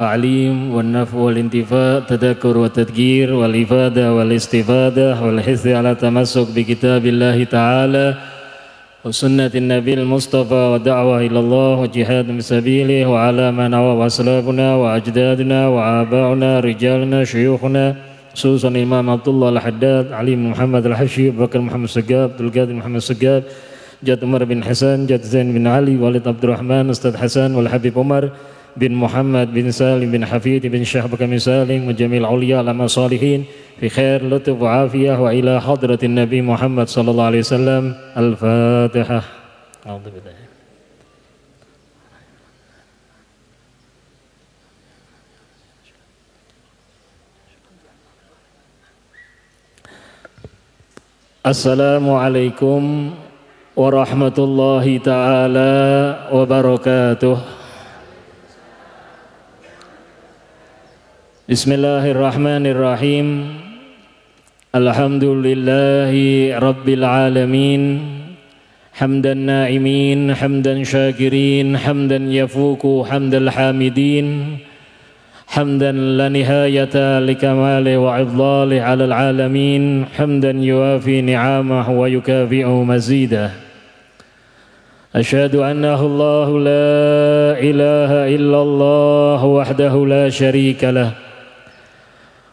التعليم والنفع والانتفاع التذكر والتذكير والإفادة والاستفادة والحث على التمسك بكتاب الله تعالى وسنة النبي المصطفى والدعوة إلى الله وجهاد في سبيله وعلى من هو أسلافنا وأجدادنا وآباؤنا رجالنا شيوخنا خصوصا الإمام عبد الله الحداد علي بن محمد الحبشي أبو بكر محمد السقاف عبد القادر محمد السقاف جد عمر بن حسن جد زين بن علي والد عبد الرحمن أستاذ حسن والحبيب عمر بن محمد بن سالم بن حفيد بن شهب بن سالم وجميع الأولياء لما صالحين في خير لطف وعافية وإلى حضرة النبي محمد صلى الله عليه وسلم. الفاتحة. أعوذ بالله. Assalamualaikum warahmatullahi ta'ala wabarakatuh. Bismillahirrahmanirrahim. Alhamdulillahi rabbil alamin. Hamdan na'imin, hamdan syakirin, hamdan yafuku hamdal hamidin. Hamdan la nihayata likamali wa idlali alal alamin. Hamdan yuafi ni'amah wa yukafi'u mazidah. Asyhadu annahu Allahu la ilaha illallah wahdahu la syarika lah.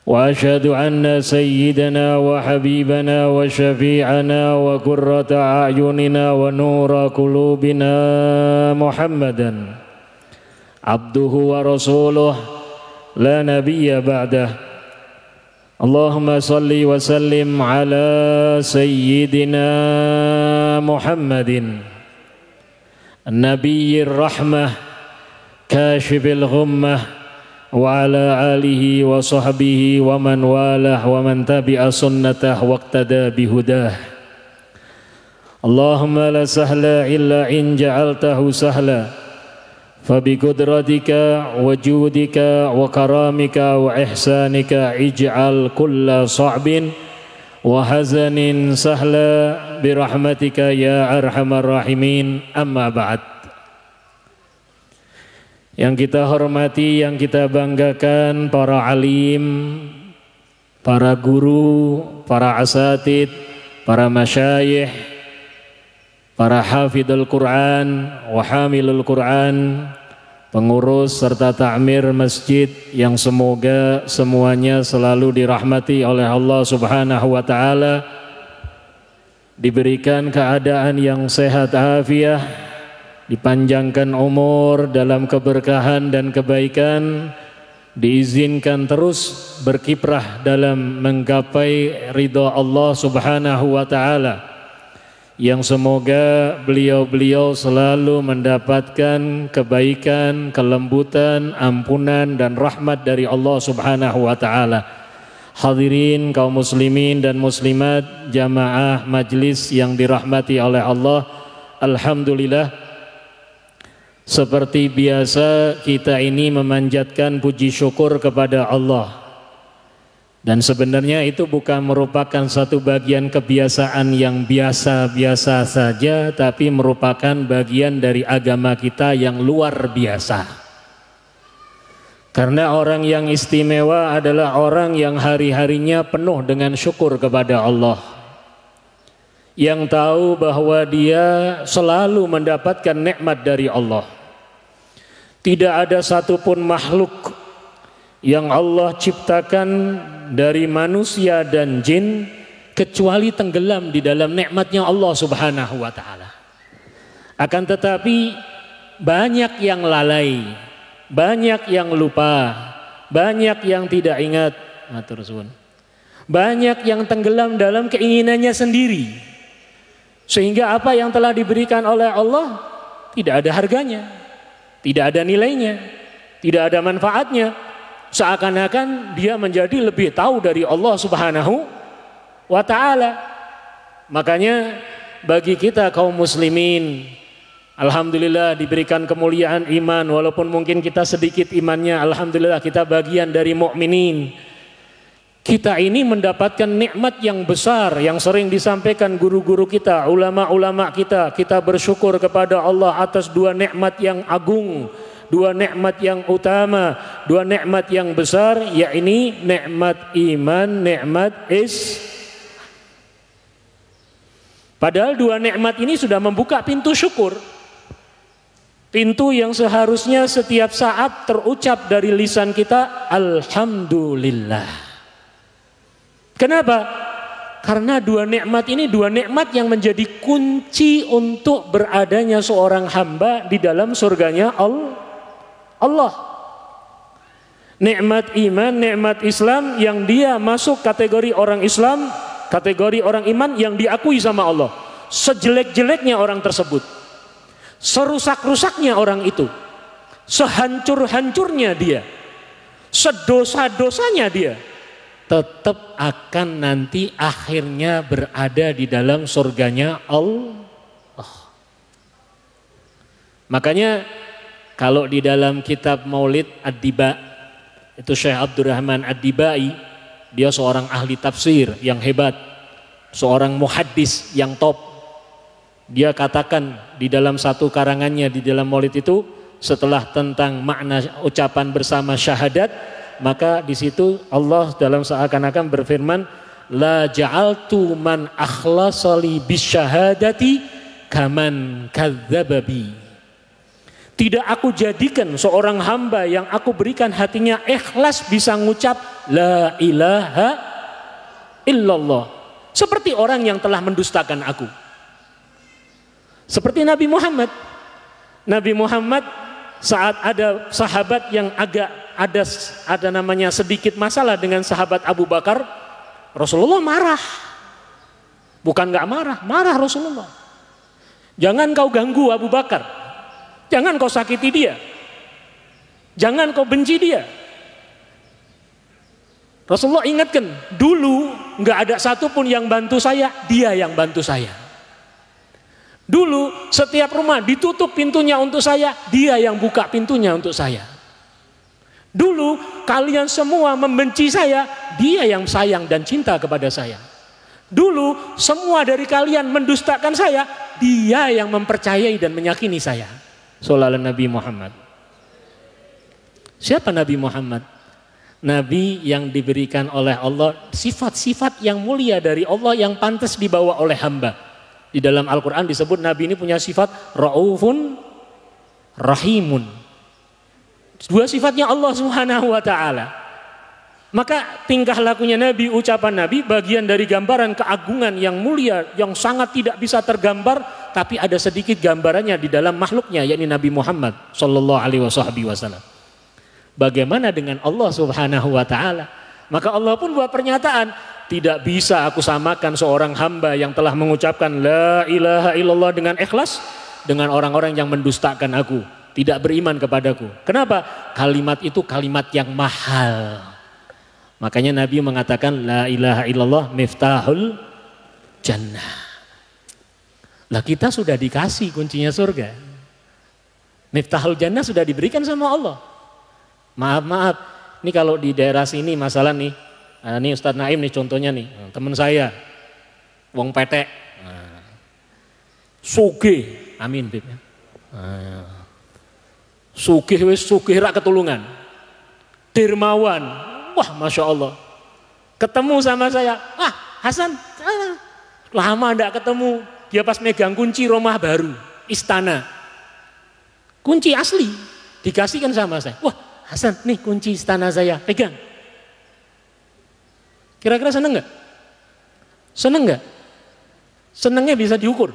Wa asyhadu anna sayyidana wa habibana wa syafi'ana wa qurrata a'yunina wa nura qulubina Muhammadan abduhu wa rasuluh la nabiyya ba'dah. Allahumma salli wa sallim ala sayyidina Muhammadin Nabiyyir rahmah kashifil ghummah wa ala alihi wa sahbihi wa man walah wa man tabi'a sunnatah wa iqtada bihudah. Allahumma la sahla illa in ja'altahu sahla fabiqudratika wa judika wa karamika wa ihsanika ij'al kulla sa'bin wa hazanin sahla birahmatika ya arhamar rahimin. Amma ba'd. Yang kita hormati, yang kita banggakan para alim, para guru, para asatid, para masyayikh, para hafidhul Quran, wa hamilul Quran, pengurus serta ta'mir masjid yang semoga semuanya selalu dirahmati oleh Allah Subhanahu wa taala, diberikan keadaan yang sehat afiah, dipanjangkan umur dalam keberkahan dan kebaikan, diizinkan terus berkiprah dalam menggapai ridha Allah Subhanahu wa taala, yang semoga beliau-beliau selalu mendapatkan kebaikan, kelembutan, ampunan dan rahmat dari Allah Subhanahu wa taala. Hadirin kaum muslimin dan muslimat, jamaah majlis yang dirahmati oleh Allah, alhamdulillah. Seperti biasa kita ini memanjatkan puji syukur kepada Allah. Dan sebenarnya itu bukan merupakan satu bagian kebiasaan yang biasa-biasa saja, tapi merupakan bagian dari agama kita yang luar biasa. Karena orang yang istimewa adalah orang yang hari-harinya penuh dengan syukur kepada Allah, yang tahu bahwa dia selalu mendapatkan nikmat dari Allah. Tidak ada satupun makhluk yang Allah ciptakan dari manusia dan jin kecuali tenggelam di dalam nikmatnya Allah Subhanahu wa taala. Akan tetapi banyak yang lalai, banyak yang lupa, banyak yang tidak ingat, matur suwun. Banyak yang tenggelam dalam keinginannya sendiri. Sehingga apa yang telah diberikan oleh Allah tidak ada harganya, tidak ada nilainya, tidak ada manfaatnya. Seakan-akan dia menjadi lebih tahu dari Allah Subhanahu wa ta'ala. Makanya bagi kita kaum muslimin, alhamdulillah diberikan kemuliaan iman. Walaupun mungkin kita sedikit imannya, alhamdulillah kita bagian dari mukminin. Kita ini mendapatkan nikmat yang besar yang sering disampaikan guru-guru kita, ulama-ulama kita. Kita bersyukur kepada Allah atas dua nikmat yang agung. dua nikmat yang utama, dua nikmat yang besar, yakni nikmat iman, nikmat Padahal dua nikmat ini sudah membuka pintu syukur. Pintu yang seharusnya setiap saat terucap dari lisan kita, alhamdulillah. Kenapa? Karena dua nikmat ini dua nikmat yang menjadi kunci untuk beradanya seorang hamba di dalam surganya Allah. Nikmat iman, nikmat Islam yang dia masuk kategori orang Islam, kategori orang iman yang diakui sama Allah. Sejelek-jeleknya orang tersebut, serusak-rusaknya orang itu, sehancur-hancurnya dia, sedosa-dosanya dia, tetap akan nanti akhirnya berada di dalam surganya Allah. Makanya kalau di dalam kitab Maulid Ad-Diba, itu Syekh Abdurrahman Ad-Dibai, dia seorang ahli tafsir yang hebat, seorang muhaddis yang top. Dia katakan di dalam satu karangannya di dalam Maulid itu, setelah tentang makna ucapan bersama syahadat, maka di situ Allah dalam seakan-akan berfirman, la ja'altu man akhlasali bisyahadati kaman kadzababi. Tidak aku jadikan seorang hamba yang aku berikan hatinya ikhlas bisa ngucap la ilaha illallah, seperti orang yang telah mendustakan aku. Seperti Nabi Muhammad. Nabi Muhammad saat ada sahabat yang agak ada namanya sedikit masalah dengan sahabat Abu Bakar, Rasulullah marah. Bukan nggak marah, marah Rasulullah. Jangan kau ganggu Abu Bakar. Jangan kau sakiti dia. Jangan kau benci dia. Rasulullah ingatkan, dulu nggak ada satupun yang bantu saya, dia yang bantu saya. Dulu setiap rumah ditutup pintunya untuk saya, dia yang buka pintunya untuk saya. Dulu kalian semua membenci saya, dia yang sayang dan cinta kepada saya. Dulu semua dari kalian mendustakan saya, dia yang mempercayai dan meyakini saya. Shallallahu Nabi Muhammad. Siapa Nabi Muhammad? Nabi yang diberikan oleh Allah sifat-sifat yang mulia dari Allah yang pantas dibawa oleh hamba. Di dalam Al-Quran disebut Nabi ini punya sifat Ra'ufun Rahimun. Dua sifatnya Allah Subhanahu wa ta'ala. Maka tingkah lakunya Nabi, ucapan Nabi bagian dari gambaran keagungan yang mulia yang sangat tidak bisa tergambar, tapi ada sedikit gambarannya di dalam makhluknya, yakni Nabi Muhammad sallallahu alaihi wasallam. Bagaimana dengan Allah Subhanahu wa ta'ala? Maka Allah pun buat pernyataan, tidak bisa aku samakan seorang hamba yang telah mengucapkan la ilaha illallah dengan ikhlas dengan orang-orang yang mendustakan aku, tidak beriman kepadaku. Kenapa? Kalimat itu kalimat yang mahal. Makanya Nabi mengatakan la ilaha illallah miftahul jannah. Lah kita sudah dikasih kuncinya surga. Miftahul jannah sudah diberikan sama Allah. Maaf, ini kalau di daerah sini masalah nih, ini Ustadz Naim nih contohnya nih, teman saya, wong petek, sugih, amin Bib. Sugih wis sugih rak ketulungan, dermawan, wah masya Allah, ketemu sama saya, Hasan, lama ndak ketemu, dia pas megang kunci rumah baru, istana, kunci asli, dikasihkan sama saya, wah Hasan, nih kunci istana saya, pegang. Kira-kira seneng nggak? Seneng nggak? Senengnya bisa diukur.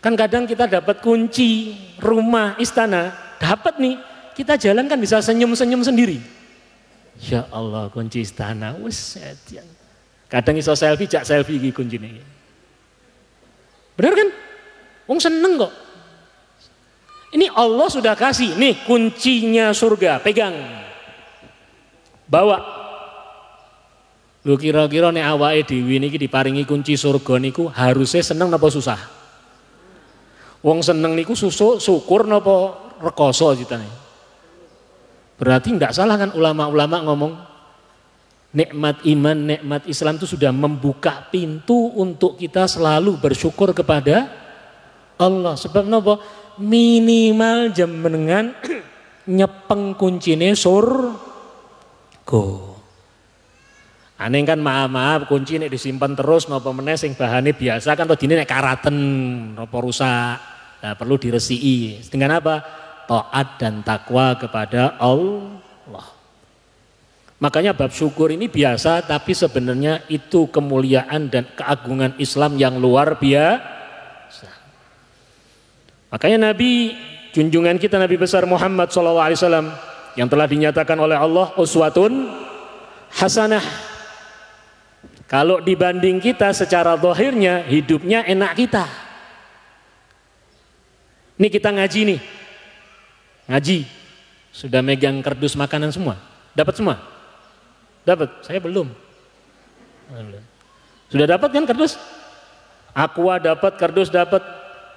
Kan kadang kita dapat kunci rumah istana, dapat nih, kita jalan kan bisa senyum-senyum sendiri. Ya Allah, kunci istana, wes. Kadang iso selfie, jak selfie iki kuncine. Benar kan? Wong seneng kok. Ini Allah sudah kasih, nih kuncinya surga, pegang. Bawa. Lu kira-kira nek awake dhewe niki diparingi kunci surga niku harusnya seneng napa susah? Wong seneng niku syukur napa rekoso ditane. Berarti enggak salah kan ulama-ulama ngomong nikmat iman, nikmat Islam itu sudah membuka pintu untuk kita selalu bersyukur kepada Allah. Sebab napa? Minimal jenengan nyepeng kuncine surga. Aneh kan maaf kunci nek disimpan terus napa meneh sing bahane biasa kan tadine nek karaten napa rusak. Nah, perlu diresiki. Dengan apa? Taat dan takwa kepada Allah. Makanya bab syukur ini biasa tapi sebenarnya itu kemuliaan dan keagungan Islam yang luar biasa. Makanya Nabi junjungan kita Nabi besar Muhammad SAW yang telah dinyatakan oleh Allah uswatun hasanah. Kalau dibanding kita secara zahirnya hidupnya enak kita. Ini kita ngaji nih. Ngaji. Sudah megang kardus makanan semua? Dapat semua? Dapat? Saya belum. Sudah dapat kan kardus? Aqua dapat, kardus dapat.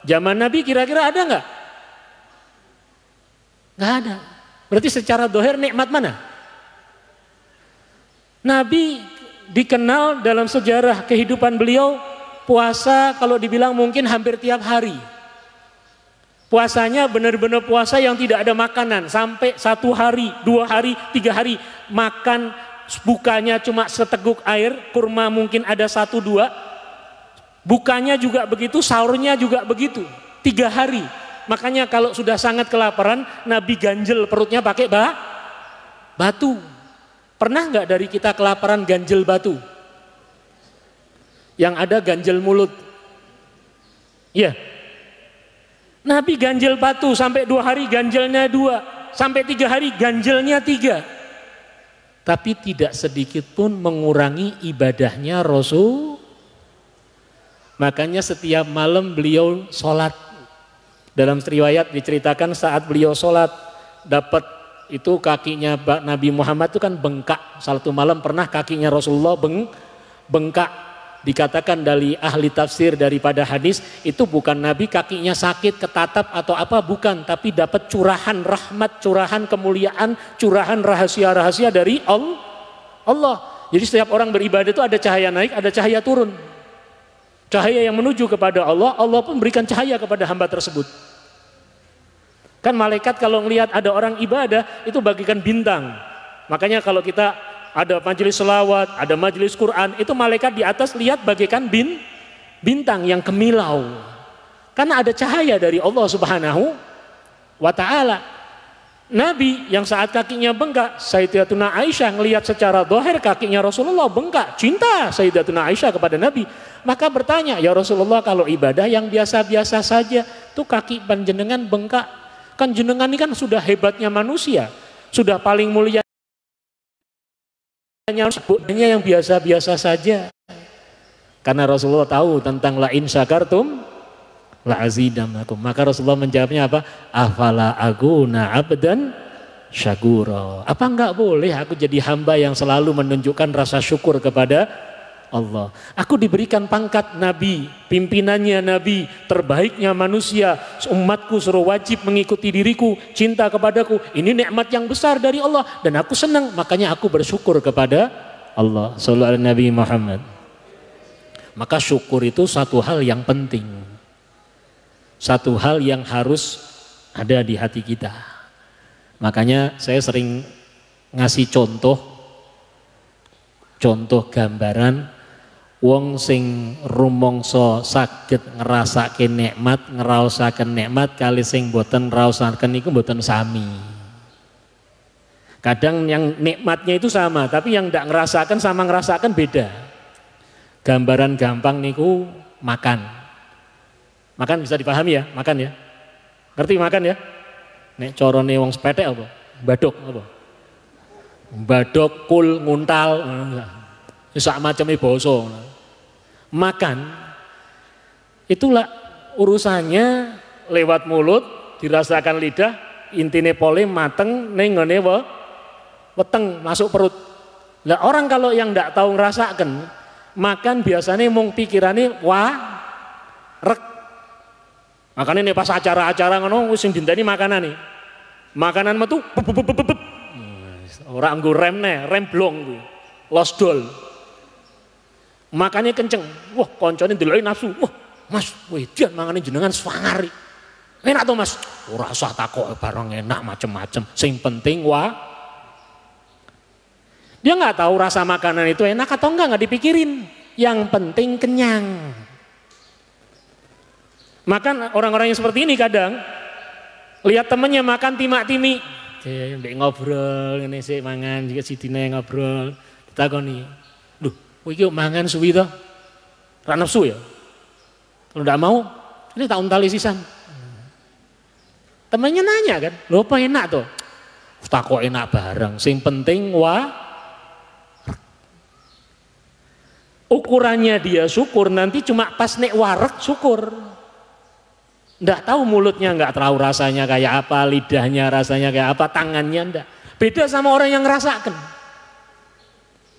Zaman Nabi kira-kira ada nggak? Nggak ada. Berarti secara zahir nikmat mana? Nabi dikenal dalam sejarah kehidupan beliau puasa kalau dibilang mungkin hampir tiap hari. Puasanya benar-benar puasa yang tidak ada makanan sampai 1 hari, 2 hari, 3 hari makan bukanya cuma seteguk air, kurma mungkin ada 1-2. Bukanya juga begitu, sahurnya juga begitu. 3 hari. Makanya kalau sudah sangat kelaparan, Nabi ganjel perutnya pakai batu. Pernah nggak dari kita kelaparan ganjel batu? Yang ada ganjel mulut. Iya. Nabi ganjel batu sampai 2 hari ganjelnya 2, sampai 3 hari ganjelnya 3. Tapi tidak sedikit pun mengurangi ibadahnya Rasul. Makanya setiap malam beliau sholat. Dalam riwayat diceritakan saat beliau sholat dapat itu kakinya Nabi Muhammad itu kan bengkak. Satu malam pernah kakinya Rasulullah bengkak. Dikatakan dari ahli tafsir daripada hadis itu bukan Nabi kakinya sakit, ketatap atau apa, bukan. Tapi dapat curahan rahmat, curahan kemuliaan, curahan rahasia-rahasia dari Allah. Jadi setiap orang beribadah itu ada cahaya naik, ada cahaya turun. Cahaya yang menuju kepada Allah, Allah pun berikan cahaya kepada hamba tersebut. Kan malaikat kalau melihat ada orang ibadah itu bagikan bintang. Makanya kalau kita ada majelis selawat, ada majelis Quran, itu malaikat di atas lihat bagikan bintang yang kemilau. Karena ada cahaya dari Allah Subhanahu wa ta'ala. Nabi yang saat kakinya bengkak, Sayyidatuna Aisyah ngelihat secara zahir kakinya Rasulullah bengkak, cinta Sayyidatuna Aisyah kepada Nabi. Maka bertanya, ya Rasulullah kalau ibadah yang biasa-biasa saja, tuh kaki panjenengan bengkak. Kan jenengan ini kan sudah hebatnya manusia, sudah paling mulia yang biasa-biasa saja. Karena Rasulullah tahu tentang la in syakartum la azidannakum. Maka Rasulullah menjawabnya apa? Afala aguna abdan syakura. Apa enggak boleh aku jadi hamba yang selalu menunjukkan rasa syukur kepada Allah. Aku diberikan pangkat Nabi, pimpinannya Nabi, terbaiknya manusia, umatku suruh wajib mengikuti diriku, cinta kepadaku. Ini nikmat yang besar dari Allah dan aku senang, makanya aku bersyukur kepada Allah. Sallallahu alaihi Nabi Muhammad. Maka syukur itu satu hal yang penting, satu hal yang harus ada di hati kita. Makanya saya sering ngasih contoh gambaran wong sing rumangsa saged ngrasake nikmat, ngraosaken nikmat kali sing boten ngraosaken niku boten sami. Kadang yang nikmatnya itu sama, tapi yang ndak ngerasakan sama ngerasakan beda. Gambaran gampang niku makan. Makan bisa dipahami ya, makan ya. Ngerti makan ya? Nek carane wong sepethek apa? Badok apa? Badok, kul, nguntal. Sak macamnya basa. Makan itulah urusannya lewat mulut, dirasakan lidah, intine pole mateng ning ngene weteng masuk perut. Lah orang kalau yang ndak tahu ngerasakan makan biasanya mung pikirane rek. Makanya nih pas acara-acara ngono wis sing dinteni makanane. Makanan metu ora nggo rem blong kuwi. Losdol. Makannya kenceng, wah koncone ndeloki nafsu, wah Mas, wedian mangane jenengan swangari. Enak tuh Mas. Ora usah takok barang enak macem-macem. Sing penting dia nggak tahu rasa makanan itu enak atau nggak dipikirin. Yang penting kenyang. Makan orang-orang yang seperti ini kadang lihat temennya makan timak-timi. Mbek ngobrol ngene sik mangan juga sidine ngobrol. Ditakoni, "Duh, kowe iki mangan suwi to? Ra nafsu ya?" Kalau ndak mau, ini tak untali sisan. Temannya nanya kan, "Lho apa enak tuh?" Tak kok enak barang, sing penting ukurannya dia syukur nanti cuma pas nek wareg syukur. Ndak tahu mulutnya nggak tahu rasanya kayak apa, lidahnya rasanya kayak apa, tangannya ndak. Beda sama orang yang ngerasakan.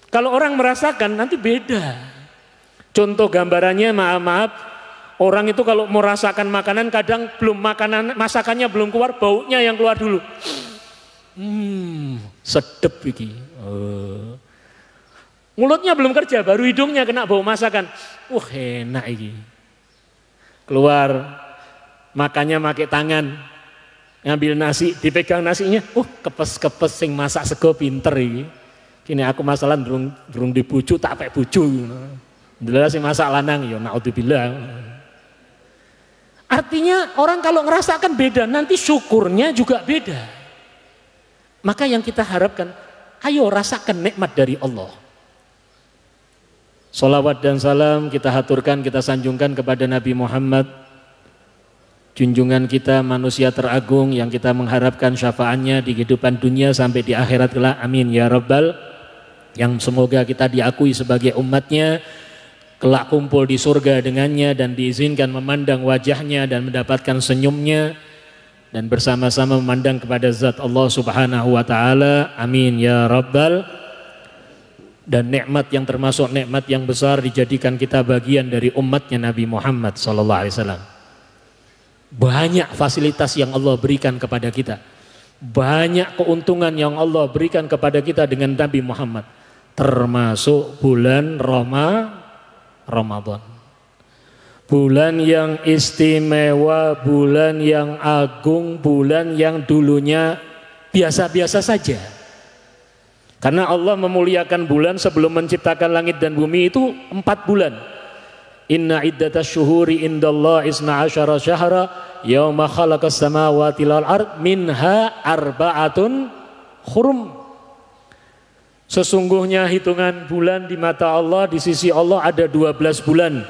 Kalau orang merasakan nanti beda. Contoh gambarannya maaf, orang itu kalau mau rasakan makanan kadang belum masakannya belum keluar, baunya yang keluar dulu. Sedep iki. Mulutnya belum kerja, baru hidungnya kena bau masakan. Enak iki. Keluar, makannya pakai tangan. Ngambil nasi, dipegang nasinya. Kepes-kepes sing masak sego pinter iki. Kini aku masalah durung dibujuk tak pek bujuk. Ndelala sing masak lanang ya naudzubillah. Artinya orang kalau ngerasakan beda, nanti syukurnya juga beda. Maka yang kita harapkan, ayo rasakan nikmat dari Allah. Salawat dan salam kita haturkan, kita sanjungkan kepada Nabi Muhammad, junjungan kita, manusia teragung yang kita mengharapkan syafaatnya di kehidupan dunia sampai di akhirat kelak. Amin ya rabbal. Yang semoga kita diakui sebagai umatnya, kelak kumpul di surga dengannya dan diizinkan memandang wajahnya dan mendapatkan senyumnya dan bersama-sama memandang kepada zat Allah subhanahu wa ta'ala. Amin ya rabbal. Dan nikmat yang termasuk nikmat yang besar dijadikan kita bagian dari umatnya Nabi Muhammad SAW. Banyak fasilitas yang Allah berikan kepada kita, banyak keuntungan yang Allah berikan kepada kita dengan Nabi Muhammad, termasuk bulan Ramadan. Bulan yang istimewa, bulan yang agung, bulan yang dulunya biasa-biasa saja. Karena Allah memuliakan bulan sebelum menciptakan langit dan bumi itu 4 bulan. Inna iddatas syuhuri indallah isna asyara syahra yawma khalaqas samawati wal ard minha arba'atun hurum. Sesungguhnya hitungan bulan di mata Allah, di sisi Allah ada 12 bulan.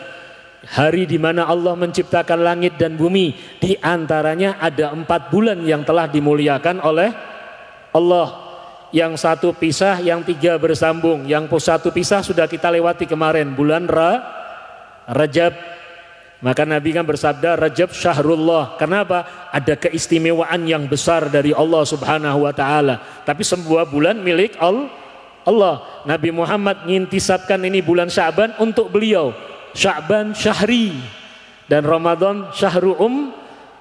Hari di mana Allah menciptakan langit dan bumi, di antaranya ada 4 bulan yang telah dimuliakan oleh Allah. Yang satu pisah, yang 3 bersambung. Yang satu pisah sudah kita lewati kemarin, bulan Rajab. Maka Nabi kan bersabda, Rajab syahrullah. Kenapa? Ada keistimewaan yang besar dari Allah subhanahu wa ta'ala. Tapi sebuah bulan milik Allah. Nabi Muhammad ngintisabkan ini bulan Sya'ban untuk beliau. Sya'ban syahri. Dan Ramadan syahru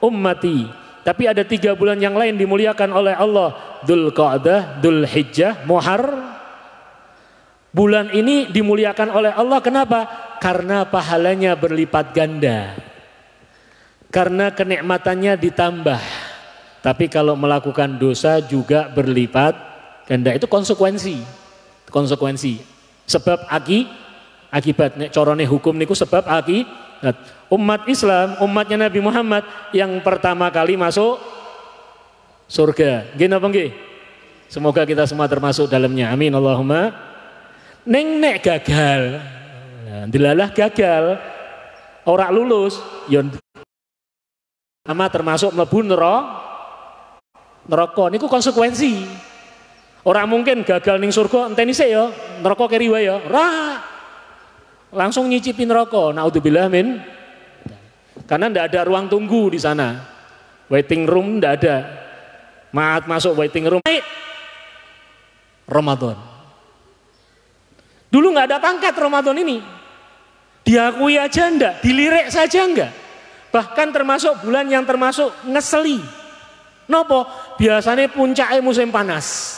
ummati. Tapi ada 3 bulan yang lain dimuliakan oleh Allah. Dzulqa'dah, Dzulhijjah, Muharram. Bulan ini dimuliakan oleh Allah. Kenapa? Karena pahalanya berlipat ganda. Karena kenikmatannya ditambah. Tapi kalau melakukan dosa juga berlipat ganda. Itu konsekuensi. Sebab akibat. Nek corone hukum niku sebab akibat. Umat Islam, umatnya Nabi Muhammad yang pertama kali masuk surga. Nggih napa nggih? Semoga kita semua termasuk dalamnya. Amin Allahumma. Nek gagal. Dilalah gagal. Ora lulus, ya sama termasuk mlebu neraka. Niku konsekuensi. Ora mungkin gagal ning surga enteni sik ya, neraka keri wae ya. Ora. Langsung nyicipi neraka. Naudzubillah min. Karena tidak ada ruang tunggu di sana, waiting room tidak ada. Masuk waiting room. Ramadan. Dulu nggak ada pangkat Ramadan ini, diakui aja enggak, dilirik saja enggak. Bahkan termasuk bulan yang termasuk ngeseli. Nopo? Biasanya puncaknya musim panas.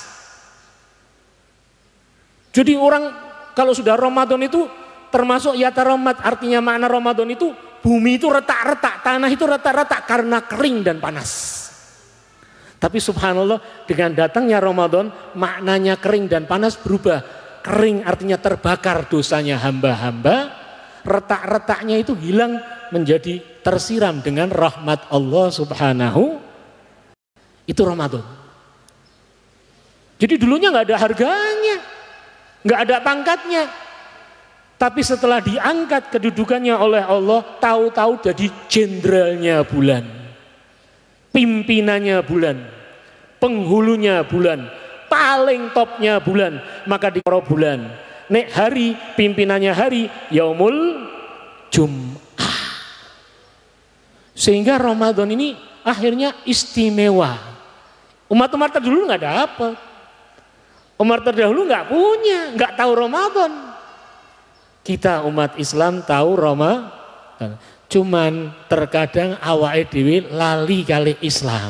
Jadi orang kalau sudah Ramadan itu termasuk yataromat, artinya makna Ramadan itu bumi itu retak-retak, tanah itu retak-retak karena kering dan panas. Tapi subhanallah, dengan datangnya Ramadan, maknanya kering dan panas berubah. Kering artinya terbakar dosanya hamba-hamba, retak-retaknya itu hilang menjadi tersiram dengan rahmat Allah subhanahu. Itu Ramadan. Jadi dulunya nggak ada harganya, nggak ada pangkatnya. Tapi setelah diangkat kedudukannya oleh Allah, tahu-tahu jadi jenderalnya bulan, pimpinannya bulan, penghulunya bulan, paling topnya bulan. Maka di bulan, nek hari pimpinannya hari Yaumul Jum'ah. Sehingga Ramadan ini akhirnya istimewa. Umat-umat terdahulu nggak dapat, umat terdahulu nggak punya, nggak tahu Ramadan. Kita umat Islam tahu Ramadan, cuman terkadang awake dhewe lali kali Islam.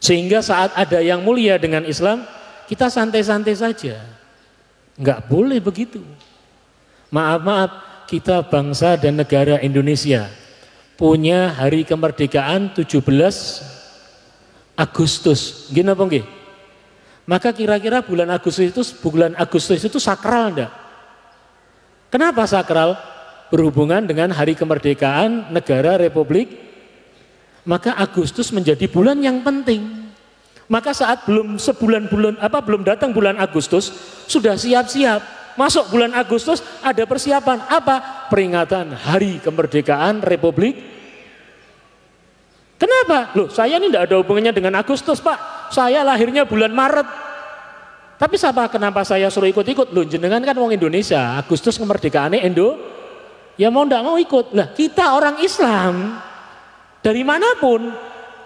Sehingga saat ada yang mulia dengan Islam, kita santai-santai saja. Enggak boleh begitu. Maaf, kita bangsa dan negara Indonesia punya hari kemerdekaan 17 Agustus. Gini apa nggih? Maka kira-kira bulan Agustus itu sakral enggak? Kenapa sakral? Berhubungan dengan hari kemerdekaan negara Republik. Maka Agustus menjadi bulan yang penting. Maka saat belum datang bulan Agustus, sudah siap-siap. Masuk bulan Agustus ada persiapan apa? Peringatan hari kemerdekaan Republik. Kenapa? Loh, saya ini tidak ada hubungannya dengan Agustus, Pak. Saya lahirnya bulan Maret. Tapi kenapa saya suruh ikut-ikut? Loh, jenengan kan wong Indonesia, Agustus kemerdekaannya ya mau ndak mau ikut. Lah, kita orang Islam dari manapun,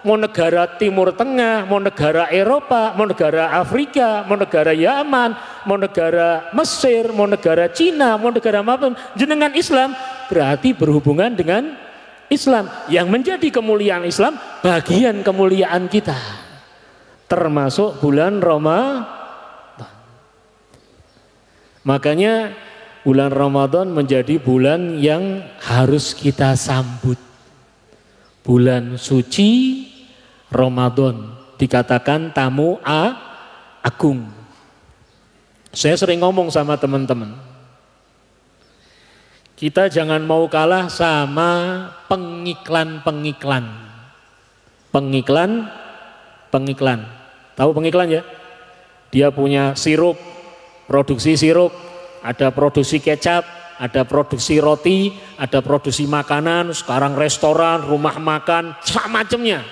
mau negara Timur Tengah, mau negara Eropa, mau negara Afrika, mau negara Yaman, mau negara Mesir, mau negara Cina, mau negara apapun, jenengan Islam berarti berhubungan dengan Islam. Yang menjadi kemuliaan Islam, bagian kemuliaan kita, termasuk bulan Ramadan. Makanya bulan Ramadan menjadi bulan yang harus kita sambut. Bulan suci Ramadan dikatakan tamu agung. Saya sering ngomong sama teman-teman, kita jangan mau kalah sama pengiklan. Tahu pengiklan ya? Dia punya sirup, produksi sirup, ada produksi kecap, ada produksi roti, ada produksi makanan, sekarang restoran, rumah makan, macamnya.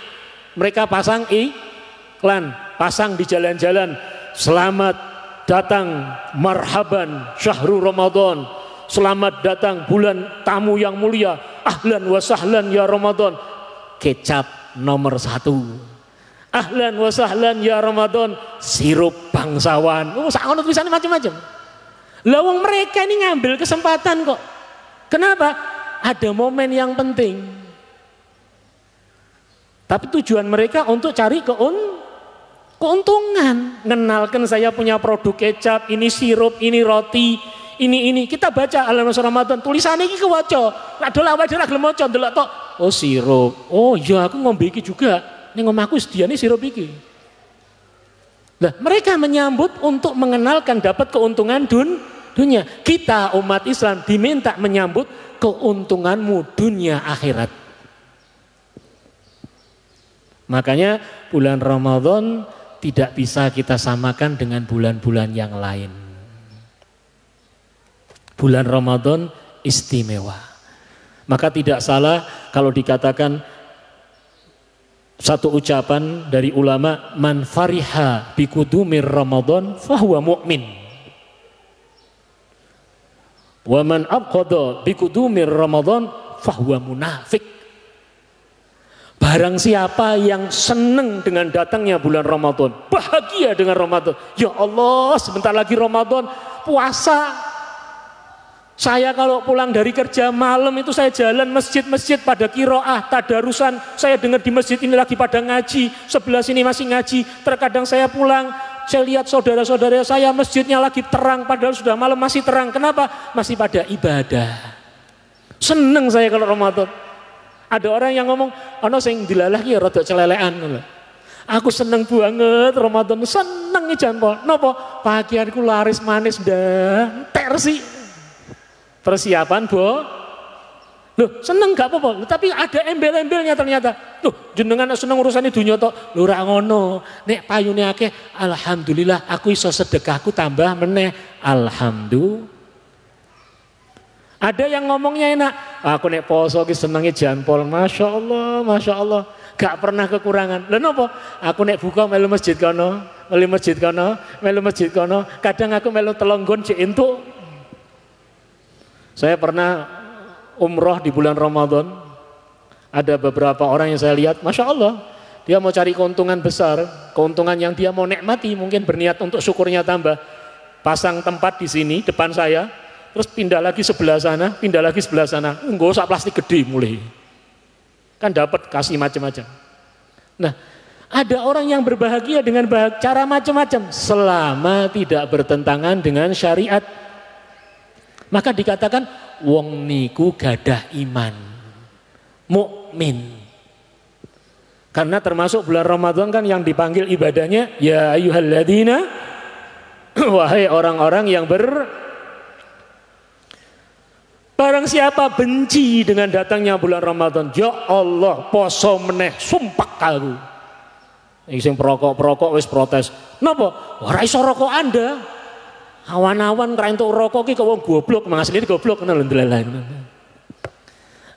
Mereka pasang iklan, pasang di jalan-jalan. Selamat datang, marhaban syahrul Ramadan. Selamat datang bulan tamu yang mulia. Ahlan wa sahlan ya Ramadan. Kecap nomor 1. Ahlan wa sahlan ya Ramadan, sirup bangsawan. Sakono tulisannya macam-macam. Lawang mereka ini ngambil kesempatan kok. Kenapa? Ada momen yang penting. Tapi tujuan mereka untuk cari keuntungan. Ngenalkan saya punya produk kecap, ini sirup, ini roti, ini. Kita baca Ahlan wa sahlan Ramadan, tulisannya ini kewaca. Lah dola wae ora gelem maca ndelok tok. Oh sirup. Oh iya aku ngombe iki juga. Ning omahku sediane sirup iki. Nah, mereka menyambut untuk mengenalkan dapat keuntungan dunia. Kita umat Islam diminta menyambut keuntunganmu dunia akhirat. Makanya bulan Ramadan tidak bisa kita samakan dengan bulan-bulan yang lain. Bulan Ramadan istimewa. Maka tidak salah kalau dikatakan satu ucapan dari ulama, man fariha biqudumir Ramadan fahuwa mu'min. Wa man abqada biqudumir Ramadan fahuwa munafik. Barang siapa yang senang dengan datangnya bulan Ramadan, bahagia dengan Ramadan, ya Allah sebentar lagi Ramadan, puasa. Saya kalau pulang dari kerja malam itu saya jalan masjid-masjid pada kiroah, tadarusan. Saya dengar di masjid ini lagi pada ngaji, sebelah sini masih ngaji. Terkadang saya pulang, saya lihat saudara-saudara saya masjidnya lagi terang, padahal sudah malam masih terang. Kenapa? Masih pada ibadah. Seneng saya kalau Ramadan. Ada orang yang ngomong, ana sing dilalah ki rada celelekan. Aku seneng banget Ramadan, seneng jan po. Napa? Pakaianku laris manis dan tersi. Persiapan, Bo. Loh, seneng gak apa-apa. Tapi ada embel-embelnya ternyata. Loh, jenengan seneng urusannya dunia tok. Lho ra ngono. Nek payune akeh, alhamdulillah aku iso sedekahku tambah meneh. Alhamdulillah. Ada yang ngomongnya enak, aku nek poso ki senenge janpol, masya Allah, gak pernah kekurangan. Lha napa? Aku nek buka melu masjid kono, melu masjid kono, kadang aku melu telonggon cek entuk. Saya pernah umroh di bulan Ramadan, ada beberapa orang yang saya lihat, masya Allah, dia mau cari keuntungan besar, keuntungan yang dia mau nikmati, mungkin berniat untuk syukurnya tambah, pasang tempat di sini depan saya. Terus pindah lagi sebelah sana, enggak usah plastik gede mulai. Kan dapat kasih macam-macam. Nah, ada orang yang berbahagia dengan cara macam-macam selama tidak bertentangan dengan syariat. Maka dikatakan wong niku gadah iman, mukmin. Karena termasuk bulan Ramadan kan yang dipanggil ibadahnya ya ayyuhalladzina, wahai orang-orang yang barang siapa benci dengan datangnya bulan Ramadan, ya Allah, poso meneh, sumpah aku. Iki sing perokok-perokok wis protes. Napa? Ora iso rokok Anda. Awan-awan ra entuk rokok ki kok wong goblok, mangasline goblok ngono lho ndelalah.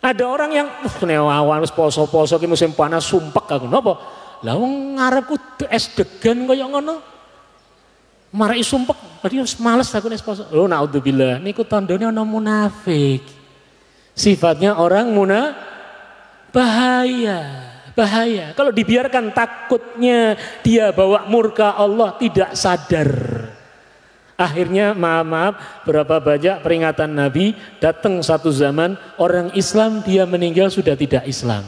Ada orang yang awan wis poso-poso ki musim panas, sumpah aku. Napa? Lah wong ngarepku es degan kaya ngono. Marai sumpek, tadi males aku nek poso. Oh naudzubillah, niku tandane ana munafik. Sifatnya orang bahaya. Kalau dibiarkan takutnya dia bawa murka Allah tidak sadar. Akhirnya maaf, berapa banyak peringatan Nabi, datang satu zaman orang Islam dia meninggal sudah tidak Islam.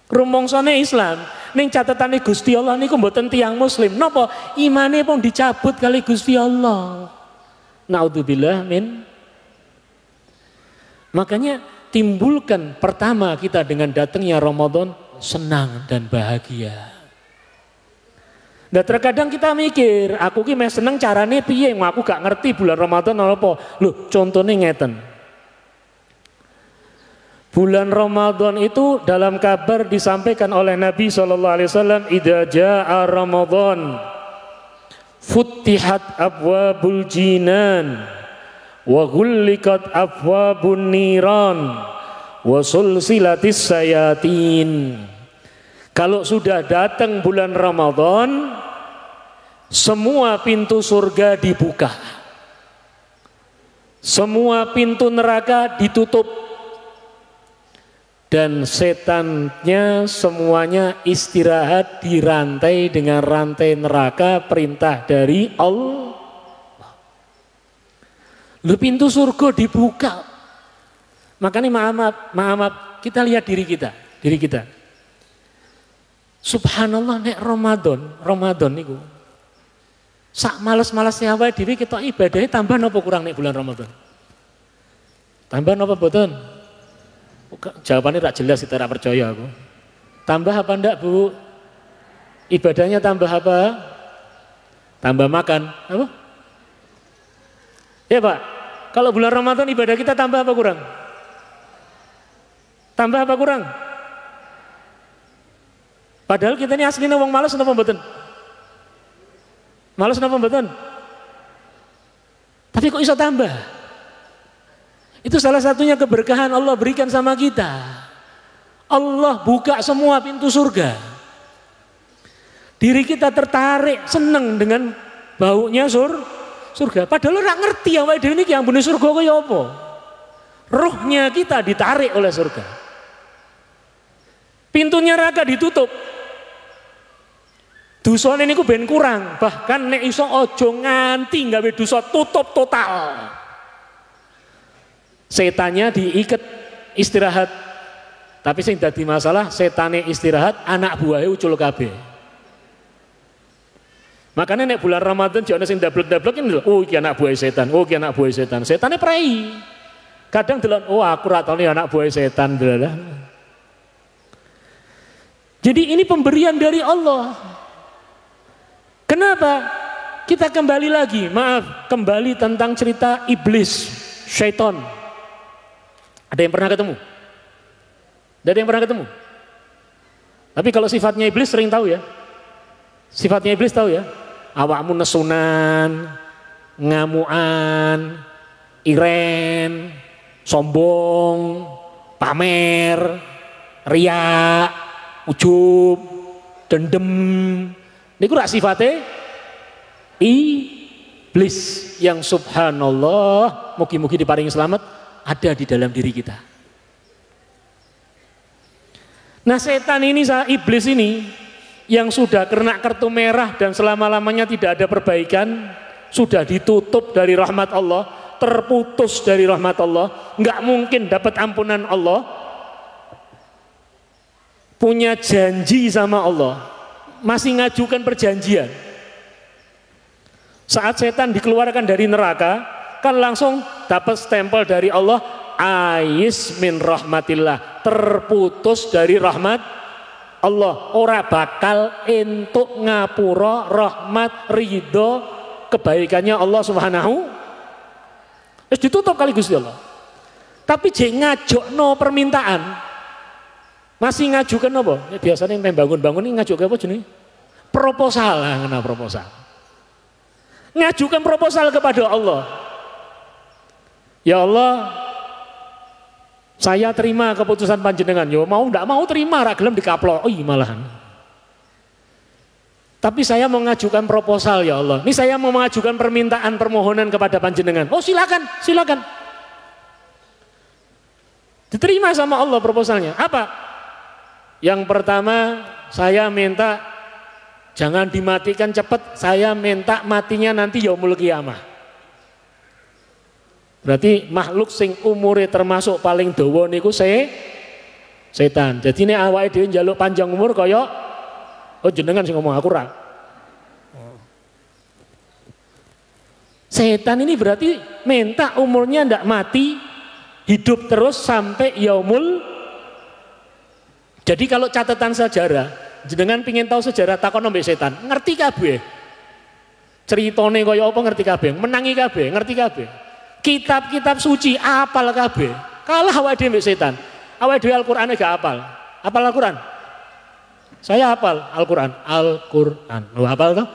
Rumongsane Islam, ning catatane Gusti Allah niku mboten tiyang muslim. Napa? Imane pun dicabut kali Gusti Allah. Naudzubillah min. Makanya timbulkan pertama kita dengan datangnya Ramadan senang dan bahagia. Nah terkadang kita mikir, aku ki meh seneng carane piye? Aku gak ngerti bulan Ramadan apa. Loh, contohnya ngeten. Bulan Ramadan itu dalam kabar disampaikan oleh Nabi SAW, idza jaa Ramadan futtihat abwabul jinan wa ghulliqat abwabun niran wa sulsilatis sayatin. Kalau sudah datang bulan Ramadan, semua pintu surga dibuka, semua pintu neraka ditutup, dan setannya semuanya istirahat di rantai dengan rantai neraka, perintah dari Allah. Lu pintu surga dibuka. Makanya maaf, kita lihat diri kita. Subhanallah nek Ramadan niku. Sak males-malesnya awake dhewe kita ibadahnya tambah napa kurang nek bulan Ramadan? Tambah napa mboten? Jawabannya tak jelas, kita tak percaya aku. Tambah apa enggak Bu? Ibadahnya tambah apa? Tambah makan, apa? Ya Pak, kalau bulan Ramadan ibadah kita tambah apa kurang? Tambah apa kurang? Padahal kita ini aslinya wong malas napa mboten? Malas napa mboten? Tapi kok iso tambah? Itu salah satunya keberkahan Allah berikan sama kita. Allah buka semua pintu surga. Diri kita tertarik, seneng dengan baunya surga. Padahal ora ngerti awake dhewe niki ambune surga kaya apa. Ruhnya kita ditarik oleh surga. Pintu neraka ditutup. Dosane niku ben kurang, bahkan nek iso aja nganti gawe dosa, tutup total. Setannya diikat istirahat. Tapi sing dadi masalah setane istirahat, anak buahnya ucul kabeh. Makanya nek bulan Ramadan jangan sing dablek-dablek ini lho, oh iki anak buah setan, oh iki anak buah setan. Setane prei. Kadang delok, oh aku ratone anak buah setan. Jadi ini pemberian dari Allah. Kenapa? Kita kembali lagi, kembali tentang cerita iblis, syaitan. Ada yang pernah ketemu? Ada yang pernah ketemu? Tapi kalau sifatnya iblis sering tahu ya. Sifatnya iblis tahu ya. Awakmu nesunan, ngamuan, iren, sombong, pamer, riak, ujub, dendem. Niku rak sifate iblis yang subhanallah, mugi-mugi diparingi selamat ada di dalam diri kita. Nah, setan ini, iblis ini yang sudah kena kartu merah dan selama-lamanya tidak ada perbaikan, sudah ditutup dari rahmat Allah, terputus dari rahmat Allah, nggak mungkin dapat ampunan Allah, punya janji sama Allah, masih ngajukan perjanjian. Saat setan dikeluarkan dari neraka, kan langsung dapat stempel dari Allah, ais min rahmatillah, terputus dari rahmat Allah, ora bakal entuk ngapura rahmat ridho kebaikannya Allah Subhanahu. Terus ditutup kali Gusti Allah. Tapi jek ngajokno permintaan, masih ngajukan apa? Ya, biasanya yang bangun-bangun ini ngajuk apa jenis? Proposal, ngena proposal. Ngajukan proposal kepada Allah. Ya Allah, saya terima keputusan panjenengan. Yo mau ndak mau terima, ra gelem dikaploi malahan. Tapi saya mau mengajukan proposal ya Allah. Ini saya mau mengajukan permintaan permohonan kepada panjenengan. Oh silakan, silakan. Diterima sama Allah proposalnya. Apa? Yang pertama saya minta jangan dimatikan cepat, saya minta matinya nanti yaumul qiyamah. Berarti makhluk sing umure termasuk paling dawa niku setan. Jadi ini awake dhewe njaluk panjang umur kaya oh jenengan sing ngomong aku ra. Setan ini berarti minta umurnya ndak mati, hidup terus sampai yaumul. Jadi kalau catatan sejarah, jenengan pingin tahu sejarah takon mbek setan, ngerti kabeh. Ceritane kaya apa ngerti kabeh, menangi kabeh, ngerti kabeh. Kitab-kitab suci apal kabeh. Kalah awake dhewe mbek setan. Awake dhewe Al-Qur'ane gak apal. Apal Al-Qur'an? Saya hafal Al-Qur'an. Al-Qur'an. Lu hafal toh?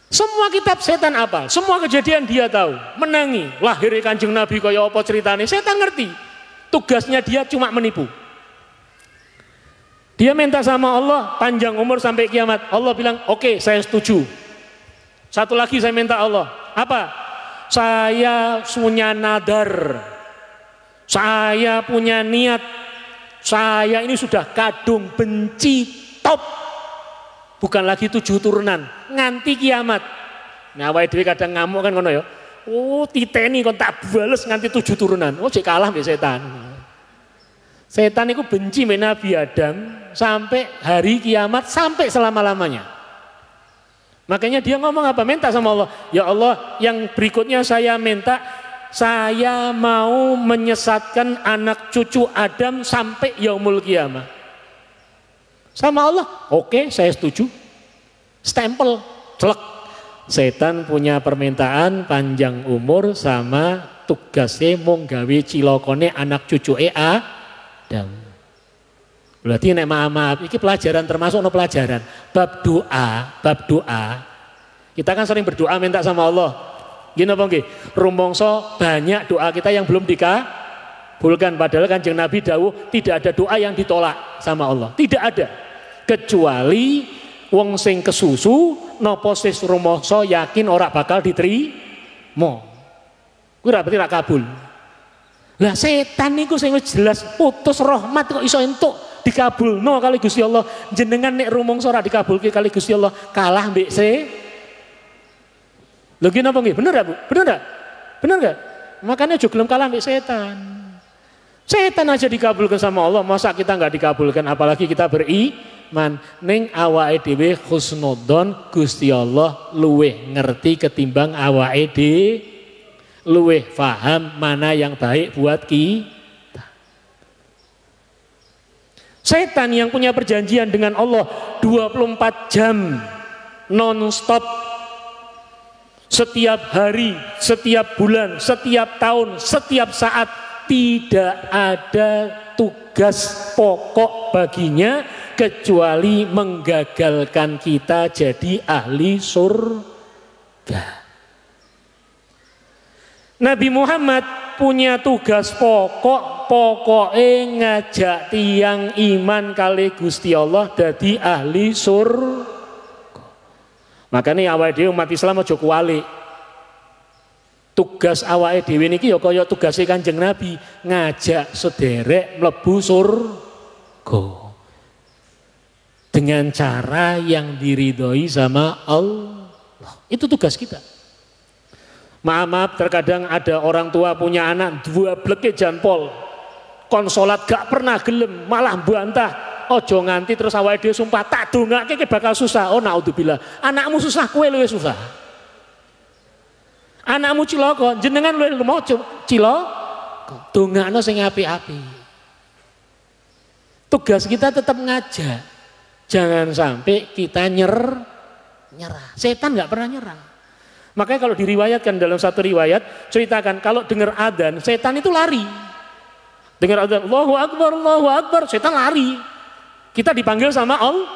Semua kitab setan apal. Semua kejadian dia tahu. Menangi lahir Kanjeng Nabi kaya apa ceritane, setan ngerti. Tugasnya dia cuma menipu. Dia minta sama Allah panjang umur sampai kiamat. Allah bilang, "Oke, saya setuju." Satu lagi saya minta Allah, apa? Saya punya nadar. Saya punya niat. Saya ini sudah kadung benci top. Bukan lagi 7 turunan, nganti kiamat. Nah, awake dhewe kadang ngamuk kan ngono ya. Oh, titeni kon tak bales nganti 7 turunan. Oh, cek kalah mbek setan. Setan itu benci mbek Nabi Adam sampai hari kiamat, sampai selama-lamanya. Makanya dia ngomong apa? Minta sama Allah. Ya Allah, yang berikutnya saya minta, saya mau menyesatkan anak cucu Adam sampai yaumul kiamah. Sama Allah, oke, saya setuju. Stempel, celek. Setan punya permintaan panjang umur sama tugasnya mung gawe cilokone anak cucu Adam. Berarti nek maaf, ini pelajaran termasuk no pelajaran. Bab doa. Kita kan sering berdoa minta sama Allah. Gini apa nggih? Rumangsa banyak doa kita yang belum dikabulkan. Padahal Kanjeng Nabi dawuh tidak ada doa yang ditolak sama Allah. Tidak ada. Kecuali wong sing kesusu napa sis rumangsa yakin ora bakal diterima. Kuwi berarti ra kabul. Lah setan niku sing wis jelas putus rahmat kok iso entuk dikabulno kali Gusti Allah. Jenengan nek rumangsa ora dikabulke kali Gusti Allah kalah mbek lho gini apa nggih? Bener gak Bu? Bener gak? Bener gak? Makanya aja gelem kalah mbek setan. Setan aja dikabulkan sama Allah, masa kita nggak dikabulkan, apalagi kita beriman. Ning awake dhewe husnudzon Gusti Allah luweh ngerti ketimbang awake dhewe. luweh paham mana yang baik buat kita. Setan yang punya perjanjian dengan Allah 24 jam non-stop, setiap hari, setiap bulan, setiap tahun, setiap saat, tidak ada tugas pokok baginya kecuali menggagalkan kita jadi ahli surga. Nabi Muhammad punya tugas pokoknya ngajak tiang iman kali Gusti Allah dadi ahli surga. Makanya awake dhewe umat Islam aja kuwalik. Tugas awake dhewe niki ya kaya tugase Kanjeng Nabi, ngajak sederek mlebu surga dengan cara yang diridhoi sama Allah. Itu tugas kita. Maaf, terkadang ada orang tua punya anak dua bleke janpol, konsolat gak pernah gelem, malah bantah. Ojo nganti terus awake dhewe sumpah tak dongake bakal susah. Oh naudzubillah. Anakmu susah, kowe luwih susah. Anakmu cilaka, jenengan luwih mau cilaka. Dongakno sing apik-apik. Tugas kita tetap ngajak. Jangan sampai kita nyerah. Setan nggak pernah nyerang. Makanya kalau diriwayatkan dalam satu riwayat ceritakan kalau dengar adzan setan itu lari. Dengar adzan Allahu Akbar, setan lari. Kita dipanggil sama Allah.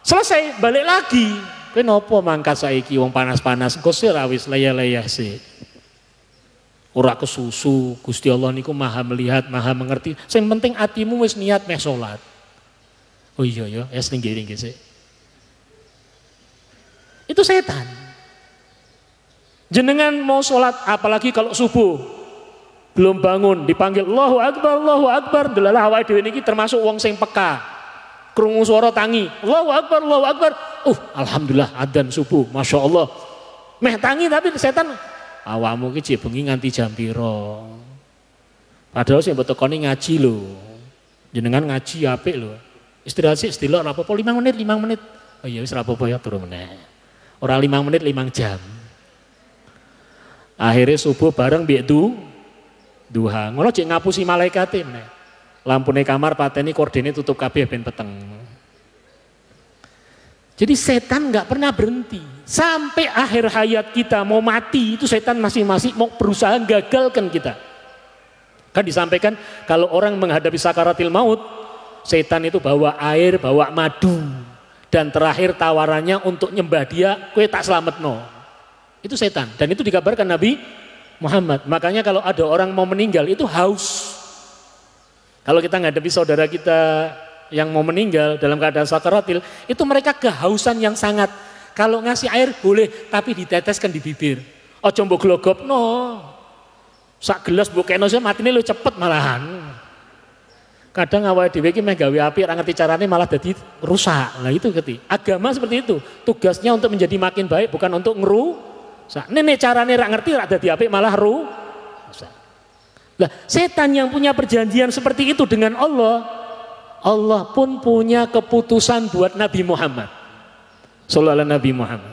Selesai balik lagi. Kenapa mangkat saiki wong panas-panas engko sira wis leyeh-leyeh sih. Ora kesusu, Gusti Allah niku Maha melihat, Maha mengerti. Sing penting atimu wis niat meh salat. Oh iya ya, es tinggi-tinggi sih. Itu setan. Jenengan mau sholat, apalagi kalau subuh belum bangun, dipanggil Allahu Akbar, delalah awake dhewe niki termasuk wong sing peka. Krungu suara tangi, Allahu Akbar. Alhamdulillah adzan subuh, Masya Allah. Meh tangi tapi setan, awakmu iki bengi nganti jam piro? Padahal sing mbok tekoni ngaji lho. Jenengan ngaji apik lho. Istirahat sih istilok apa-apa 5 menit. Oh iya wis ora apa-apa ya turu meneh. Ora 5 menit 5 jam. Akhirnya subuh bareng mbek duha. Ngono cek ngapusi malaikate meneh. Lampune kamar pateni kordene tutup kabeh ben peteng. Jadi setan nggak pernah berhenti. Sampai akhir hayat kita mau mati itu setan masih mau berusaha gagalkan kita. Kan disampaikan kalau orang menghadapi sakaratil maut, setan itu bawa air, bawa madu, dan terakhir tawarannya untuk nyembah dia, kowe tak slametno. Itu setan dan itu dikabarkan Nabi Muhammad. Makanya kalau ada orang mau meninggal itu haus. Kalau kita menghadapi saudara kita yang mau meninggal dalam keadaan sakaratil, itu mereka kehausan yang sangat. Kalau ngasih air boleh, tapi diteteskan di bibir. Ojo mbok glogopno. Sak gelas mbok keno matine lu cepet malahan. Kadang awake dhewe iki meh gawe apik ora ngerti carane malah dadi rusak. Nah itu ngerti. Agama seperti itu. Tugasnya untuk menjadi makin baik bukan untuk ngerusak. Nek carane ra ngerti ra dadi apik malah rusak. Nah, setan yang punya perjanjian seperti itu dengan Allah, Allah pun punya keputusan buat Nabi Muhammad. Sallallahu Nabi Muhammad.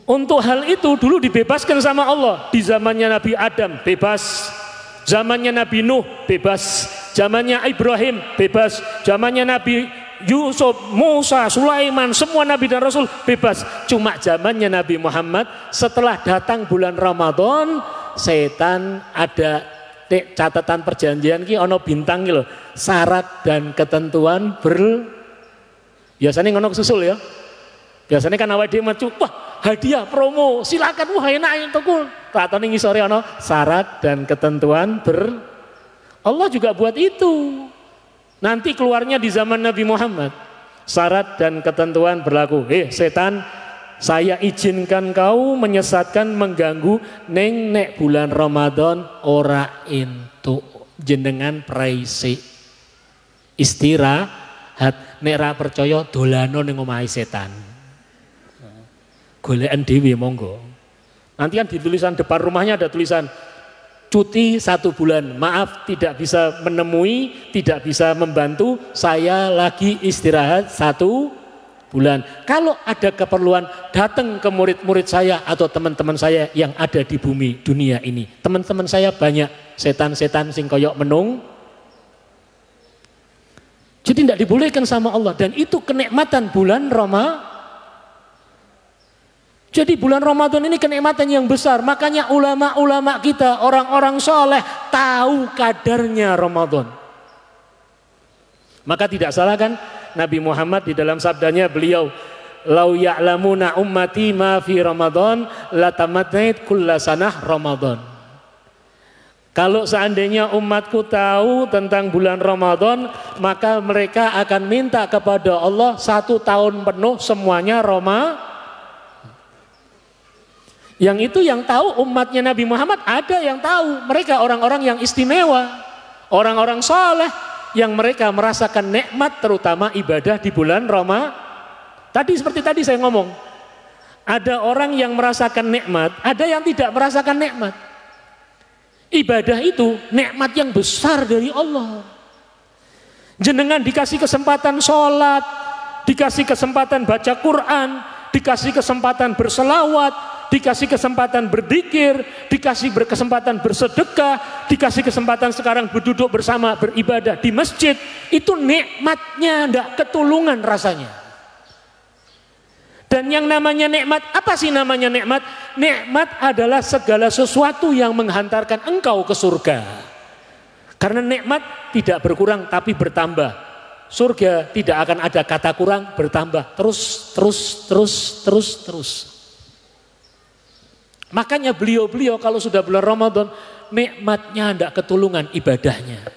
Untuk hal itu dulu dibebaskan sama Allah. Di zamannya Nabi Adam bebas, zamannya Nabi Nuh bebas, zamannya Ibrahim bebas, zamannya Nabi Yusuf, Musa, Sulaiman, semua Nabi dan Rasul bebas. Cuma zamannya Nabi Muhammad setelah datang bulan Ramadan, setan ada catatan perjanjian ki ono bintang ki lho, syarat dan ketentuan biasanya ngono susul ya. Biasanya kan awake dhewe metu, wah hadiah promo, silakan wah enak tuku. Tatone ngisore ono syarat dan ketentuan Allah juga buat itu. Nanti keluarnya di zaman Nabi Muhammad. Syarat dan ketentuan berlaku. Setan, saya izinkan kau menyesatkan, mengganggu nek bulan Ramadan ora entuk jenengan praise istirahat, nek ra percaya dolano ning omahe setan. Goleken dhewe monggo. Nanti kan di tulisan depan rumahnya ada tulisan cuti 1 bulan, maaf tidak bisa menemui, tidak bisa membantu, saya lagi istirahat 1 bulan. Kalau ada keperluan, datang ke murid-murid saya atau teman-teman saya yang ada di bumi dunia ini. Teman-teman saya banyak setan-setan sing koyok menung. Jadi tidak dibolehkan sama Allah, dan itu kenikmatan bulan Ramadan. Jadi bulan Ramadan ini kenikmatan yang besar. Makanya ulama-ulama kita, orang-orang soleh tahu kadarnya Ramadan. Maka tidak salah kan Nabi Muhammad di dalam sabdanya beliau, "Lau ya'lamuna ummati ma fi Ramadan la tamatnait kullasanah Ramadan." Kalau seandainya umatku tahu tentang bulan Ramadan, maka mereka akan minta kepada Allah 1 tahun penuh semuanya Ramadan. Yang itu yang tahu umatnya Nabi Muhammad, ada yang tahu. Mereka orang-orang yang istimewa, orang-orang soleh yang mereka merasakan nikmat, terutama ibadah di bulan Ramadan. Seperti tadi saya ngomong, ada orang yang merasakan nikmat, ada yang tidak merasakan nikmat. Ibadah itu nikmat yang besar dari Allah. Jenengan dikasih kesempatan sholat, dikasih kesempatan baca Quran, dikasih kesempatan berselawat, dikasih kesempatan berzikir, dikasih kesempatan bersedekah, dikasih kesempatan sekarang berduduk bersama beribadah di masjid. Itu nikmatnya tidak ketulungan rasanya. Dan yang namanya nikmat, apa sih namanya nikmat? Nikmat adalah segala sesuatu yang menghantarkan engkau ke surga. Karena nikmat tidak berkurang tapi bertambah. Surga tidak akan ada kata kurang, bertambah terus. Makanya beliau-beliau kalau sudah bulan Ramadan, nikmatnya tidak ketulungan ibadahnya.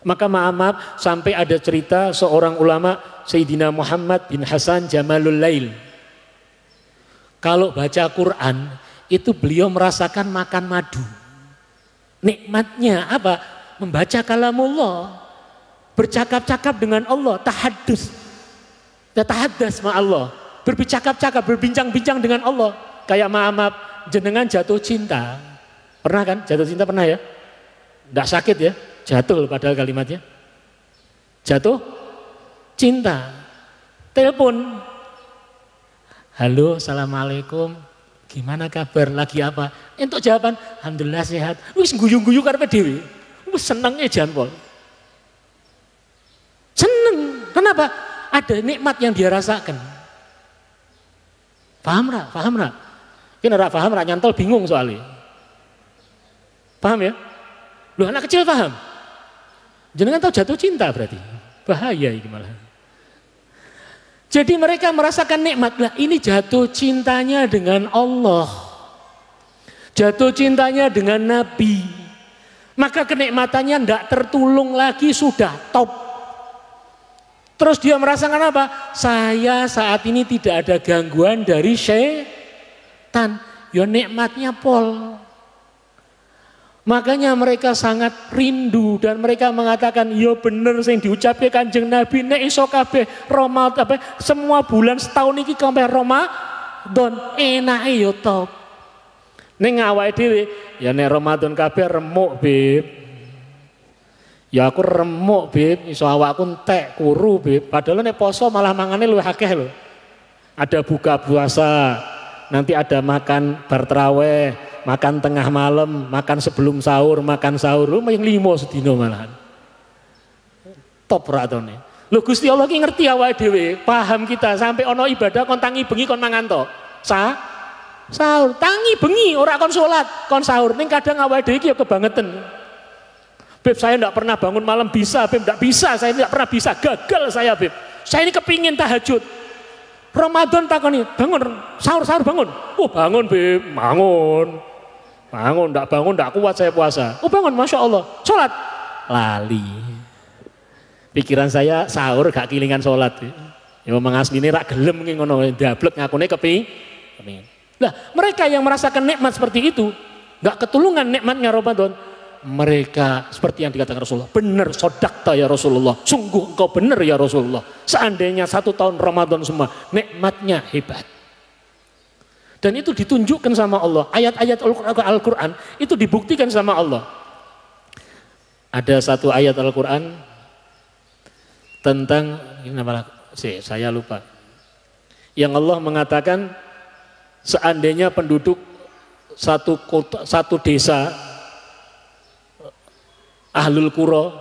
Maka maaf sampai ada cerita seorang ulama, Sayyidina Muhammad bin Hasan Jamalul Lail. Kalau baca Quran itu beliau merasakan makan madu. Nikmatnya apa? Membaca kalamullah, bercakap-cakap dengan Allah, tahadduts ma Allah, berbincang-bincang dengan Allah. Kayak maaf jenengan jatuh cinta, pernah kan? Jatuh cinta pernah ya? Tidak sakit ya? Jatuh padahal kalimatnya. Jatuh cinta. Telepon. Halo, assalamualaikum. Gimana kabar? Lagi apa? Untuk jawaban, alhamdulillah sehat. Wis guyu-guyu karepe dhewe. Wis senenge jan pol. Seneng. Kenapa? Ada nikmat yang dia rasakan. Paham enggak? Kita nggak paham, nggak nyantol, bingung soalnya. Paham ya? Loh, anak kecil paham. Jangan tahu jatuh cinta berarti. Bahaya ini malah. Jadi mereka merasakan nikmat. Lah ini jatuh cintanya dengan Allah. Jatuh cintanya dengan Nabi. Maka kenikmatannya tidak tertulung lagi, sudah top. Terus dia merasakan apa? Saya saat ini tidak ada gangguan dari setan, ya nikmatnya pol. Makanya mereka sangat rindu dan mereka mengatakan, ya bener sing diucapke Kanjeng Nabi, nek iso kabeh Ramadan, semua bulan setahun iki kabeh Ramadan, enake ya top. Ning awake dhewe, ya nek Ramadan kabeh remuk, Beb. Ya aku remuk, Beb, iso awakku entek, kuru, Beb. Padahal nek poso malah mangane luwih akeh lho. Ada buka puasa, nanti ada makan bar tarawih, makan tengah malam, makan sebelum sahur, makan sahur, lu yang 5 sedina malahan. Top ratone. Lho Gusti Allah ki ngerti awake dhewe, paham kita sampai ono ibadah kon tangi bengi kon mangan to. Sahur, tangi bengi ora kon salat, kon sahur. Ning kadang awake dhewe ki ya kebangetan. Beb, saya enggak pernah bangun malam bisa, Beb, enggak bisa, saya enggak pernah bisa, gagal saya, Beb. Saya ini kepingin tahajud. Ramadan takoni, bangun, sahur bangun. Oh bangun, Beb, bangun, enggak kuat saya puasa. Oh bangun, Masya Allah, sholat, lali. Pikiran saya sahur gak kilingan sholat. Ya memang aslinya rak gelem ngono, dablek ngakune kepingin. Nah mereka yang merasakan nikmat seperti itu, gak ketulungan nikmatnya Ramadan. Mereka seperti yang dikatakan Rasulullah, benar sodakta ya Rasulullah, sungguh engkau benar ya Rasulullah. Seandainya 1 tahun Ramadan semua, nikmatnya hebat. Dan itu ditunjukkan sama Allah. Ayat-ayat Al-Quran itu dibuktikan sama Allah. Ada satu ayat Al-Quran tentang, ini nama saya lupa. yang Allah mengatakan seandainya penduduk satu kota, satu desa, ahlul qura,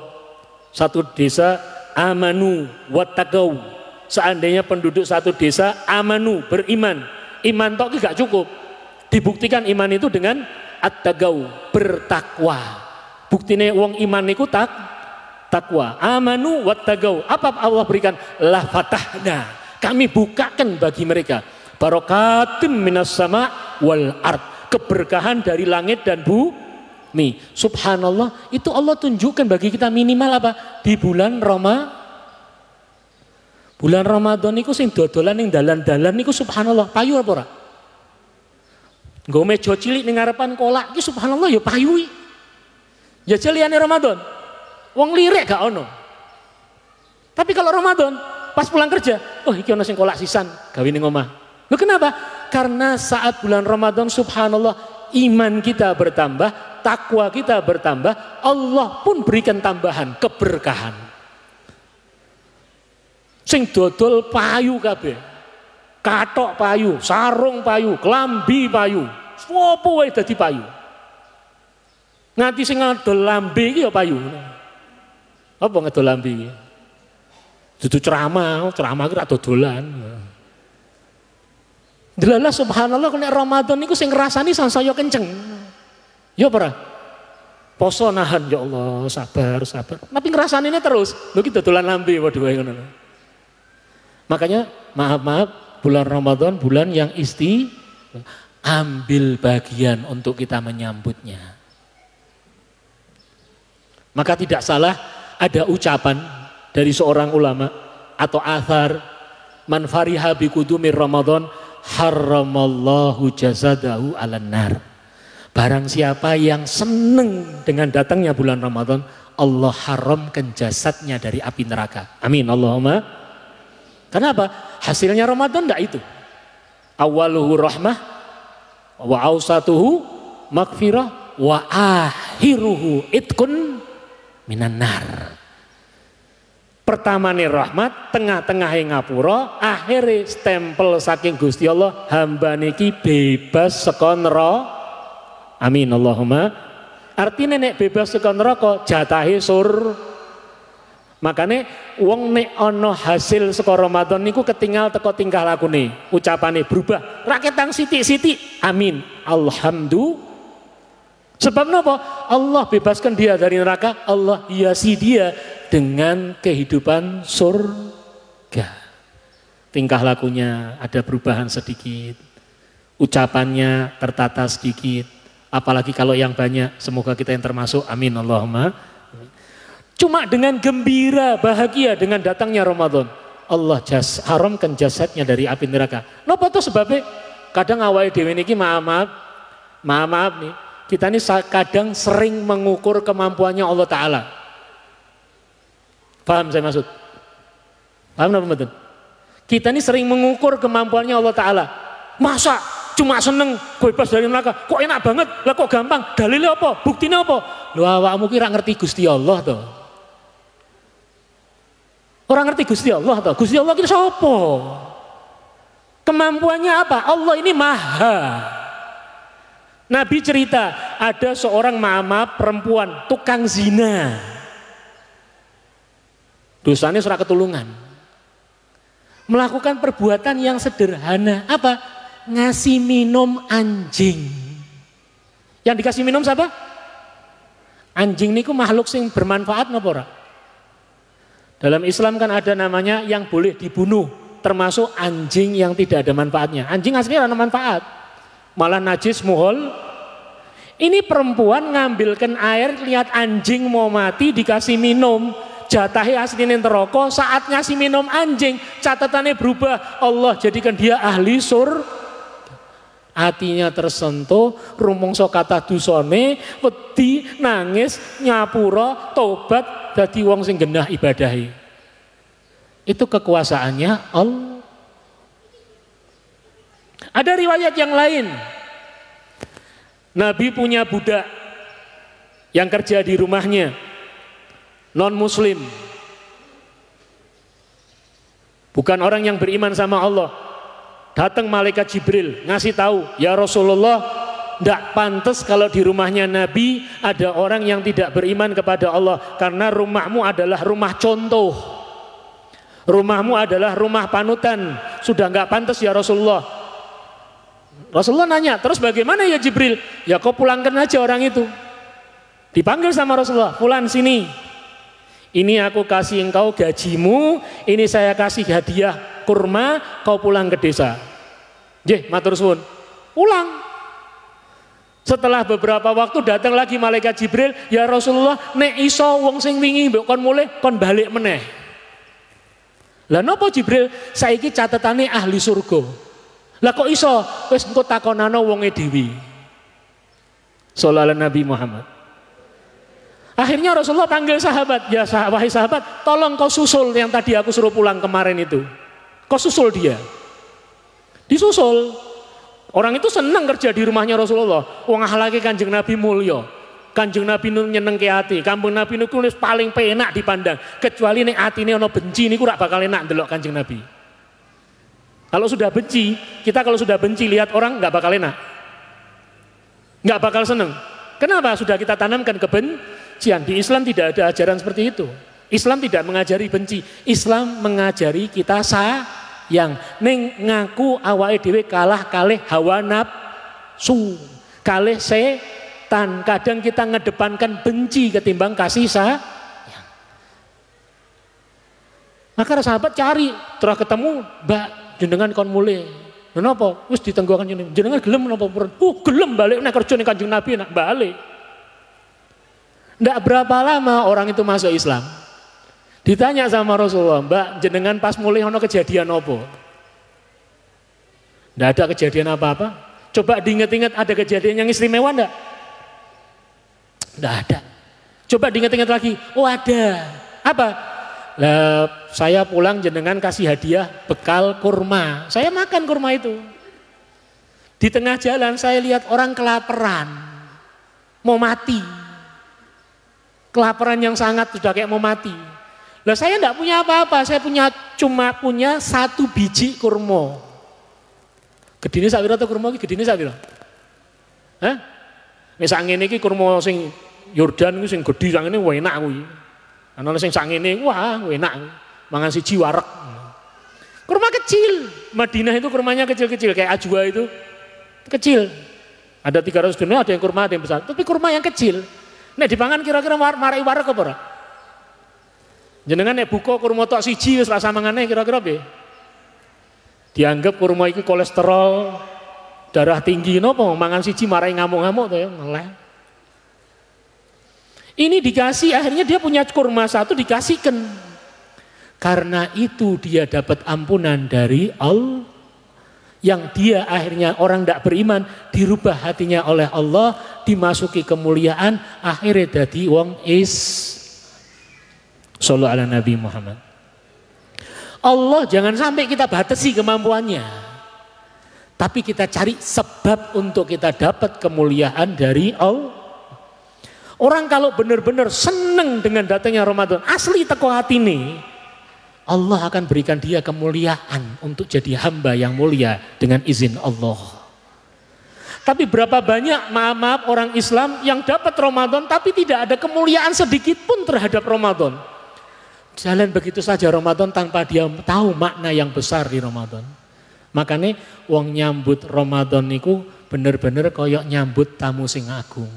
satu desa amanu wattaqau, seandainya penduduk satu desa amanu, beriman, iman tok gak cukup, dibuktikan iman itu dengan at-taqau, bertakwa. Buktine wong iman niku takwa. Amanu wattaqau. Apa Allah berikan? La fatahna, kami bukakan bagi mereka barakatim minas sama wal ard, keberkahan dari langit dan bumi. Subhanallah, itu Allah tunjukkan bagi kita minimal apa? Di bulan Ramadan niku sing dodolan ning dalan-dalan niku subhanallah payu apa ora? Nggo meja cilik ning ngarepan kolak iki subhanallah ya payu. Ya liyane Ramadan. Wong lirik gak ono. Tapi kalau Ramadan pas pulang kerja, oh iki ono sing kolak sisan gawe ning omah. Loh kenapa? Karena saat bulan Ramadan subhanallah iman kita bertambah, takwa kita bertambah, Allah pun berikan tambahan keberkahan. Sing dodol payu kabeh, kathok payu, sarung payu, klambi payu, apa wae dadi payu. Nganti sing ngadol lambe iki ya payu. Apa ngedol lambe iki? Dudu ceramah ki ra dodolan. Delalah subhanallah nek Ramadan niku sing ngrasani sansaya kenceng. Ya ora? Poso nahan ya Allah, sabar. Tapi ngrasanine terus. Lho ki dodolan lambe padha wae ngono. Makanya maaf bulan Ramadan bulan yang ambil bagian untuk kita menyambutnya. Maka tidak salah ada ucapan dari seorang ulama atau athar, man fariha bi qudumir Ramadan haramallahu jazadahu 'alan nar. Barang siapa yang seneng dengan datangnya bulan Ramadan, Allah haramkan jasadnya dari api neraka. Amin Allahumma. Kenapa? Hasilnya Ramadan enggak itu. Awaluhu rahmah wa awsatuhu maghfirah wa akhiruhu itqun minan nar. Pertamane rahmat, tengah-tengahé ngapura, akhire stempel saking Gusti Allah, hamba niki bebas saka neraka. Amin Allahumma. Artine nek bebas saka neraka jatahe Makane wong nek ana hasil saka Ramadan niku ketinggal teko tingkah lakune, ucapane berubah, raketang sithik-sithik. Amin. Alhamdulillah. Sebab napa? Allah bebaskan dia dari neraka, Allah hiasi dia dengan kehidupan surga. Tingkah lakunya ada perubahan sedikit, ucapannya tertata sedikit, apalagi kalau yang banyak, semoga kita yang termasuk. Amin Allahumma. Cuma dengan gembira, bahagia dengan datangnya Ramadan, Allah haramkan jasadnya dari api neraka. Napa tuh sebabnya? Kadang awake dhewe niki maaf nih, kita ini kadang sering mengukur kemampuannya Allah Ta'ala. Paham saya maksud? Paham apa betul? Kita ini sering mengukur kemampuannya Allah Ta'ala. Masa cuma seneng bebas dari neraka, kok enak banget, lah kok gampang, dalilnya apa, buktinya apa? Lu awakmu kira ngerti Gusti Allah toh? Orang ngerti Gusti Allah toh? Gusti Allah itu siapa? Kemampuannya apa? Allah ini maha. Nabi cerita ada seorang mama perempuan tukang zina, dosanya surah ketulungan, melakukan perbuatan yang sederhana. Apa? Ngasih minum anjing. Yang dikasih minum siapa? Anjing niku makhluk sing bermanfaat napa ora? Dalam Islam kan ada namanya yang boleh dibunuh, termasuk anjing yang tidak ada manfaatnya. Anjing aslinya ada manfaat, malah najis muhol. Ini perempuan ngambilkan air, lihat anjing mau mati dikasih minum, jatahe aslinya neraka, saat ngasih minum anjing catatannya berubah, Allah jadikan dia ahli surga. Hatinya tersentuh, rumangsa kathah dosane, wedi, nangis, nyapura, tobat, dadi wong sing genah ibadahi. Itu kekuasaannya Allah. Ada riwayat yang lain. Nabi punya budak yang kerja di rumahnya, non muslim, bukan orang yang beriman sama Allah. datang malaikat Jibril ngasih tahu, ya Rasulullah, tidak pantas kalau di rumahnya Nabi ada orang yang tidak beriman kepada Allah, karena rumahmu adalah rumah contoh, rumahmu adalah rumah panutan, sudah nggak pantas ya Rasulullah. Rasulullah nanya, terus bagaimana ya Jibril? Ya kau pulangkan aja orang itu. Dipanggil sama Rasulullah, pulang sini, ini aku kasih engkau gajimu, ini saya kasih hadiah kurma, kau pulang ke desa. Jeh, matur suwun, pulang. Setelah beberapa waktu datang lagi malaikat Jibril, ya Rasulullah, nek iso wong sing wingi mbok kon mulih kon balik meneh. Lah napa Jibril? Saiki catetane ahli surga. Lah kok iso? Wis engko takonano wonge dhewe. Sallallahu Nabi Muhammad. Akhirnya Rasulullah panggil sahabat, ya wahai sahabat, tolong kau susul yang tadi aku suruh pulang kemarin itu. Kau susul dia. Disusul. Orang itu senang kerja di rumahnya Rasulullah. Wong akhlake Kanjeng Nabi mulya. Kanjeng Nabi nu nyenengke ati. Kanjeng Nabi niku paling penak dipandang. Kecuali nek atine ana benci niku ora bakal enak ndelok Kanjeng Nabi. Kalau sudah benci, kita kalau sudah benci lihat orang nggak bakal enak, nggak bakal seneng. Kenapa? Sudah kita tanamkan kebencian. Di Islam tidak ada ajaran seperti itu. Islam tidak mengajari benci. Islam mengajari kita sayang. Ning ngaku awake dhewe kalah kalih hawa nafsu, kalih setan. Kadang kita ngedepankan benci ketimbang kasih sayang. Maka sahabat cari, terus ketemu, Mbak, jenengan kon mulih. Napa? Wis ditenggokan jenengan. Jenengan gelem napa purun? Gelem balik nek kerja ning Kanjeng Nabi nak balik. Ndak berapa lama orang itu masuk Islam. Ditanya sama Rasulullah, Mbak, jenengan pas mulih ono kejadian apa? Ndak ada kejadian apa-apa. Coba diingat-ingat ada kejadian yang istimewa ndak? Ndak ada. Coba diingat-ingat lagi. Oh ada. Apa? Lah saya pulang jenengan kasih hadiah bekal kurma. Saya makan kurma itu. Di tengah jalan saya lihat orang kelaparan. Mau mati. Kelaparan yang sangat sudah kayak mau mati. Lah saya enggak punya apa-apa, saya cuma punya 1 biji kurma. Gedine sak pira to kurma iki? Gedine sak pira? Hah? Nek sak ngene iki kurma sing Yordan iki sing gedhi sak ngene enak kuwi. Ana sing sak ngene, wah enak. Mangan siji wareg. Kurma kecil. Madinah itu kurmanya kecil-kecil kayak ajwa itu. Kecil. Ada 300 dinar, ada yang kurma, ada yang besar. Tapi kurma yang kecil. Nek dipangan kira-kira marai wareg apa ora? Jenengan nek buka kurma tok siji wis rasa mangane kira-kira piye? Dianggap kurma iki kolesterol, darah tinggi napa mangan siji marai ngamuk-ngamuk to ya, ngeleh. Ini dikasih, akhirnya dia punya kurma 1 dikasihkan. Karena itu dia dapat ampunan dari Allah. Yang dia akhirnya orang tidak beriman, dirubah hatinya oleh Allah, dimasuki kemuliaan, akhirnya jadi wong Sallallahu ala Nabi Muhammad. Allah jangan sampai kita batasi kemampuannya. Tapi kita cari sebab untuk kita dapat kemuliaan dari Allah. Orang kalau benar-benar senang dengan datangnya Ramadan, asli teko hati ini, Allah akan berikan dia kemuliaan untuk jadi hamba yang mulia dengan izin Allah. Tapi berapa banyak maaf orang Islam yang dapat Ramadan tapi tidak ada kemuliaan sedikit pun terhadap Ramadan. Jalan begitu saja Ramadan tanpa dia tahu makna yang besar di Ramadan. Makanya wong nyambut Ramadan niku bener-bener koyok nyambut tamu sing agung.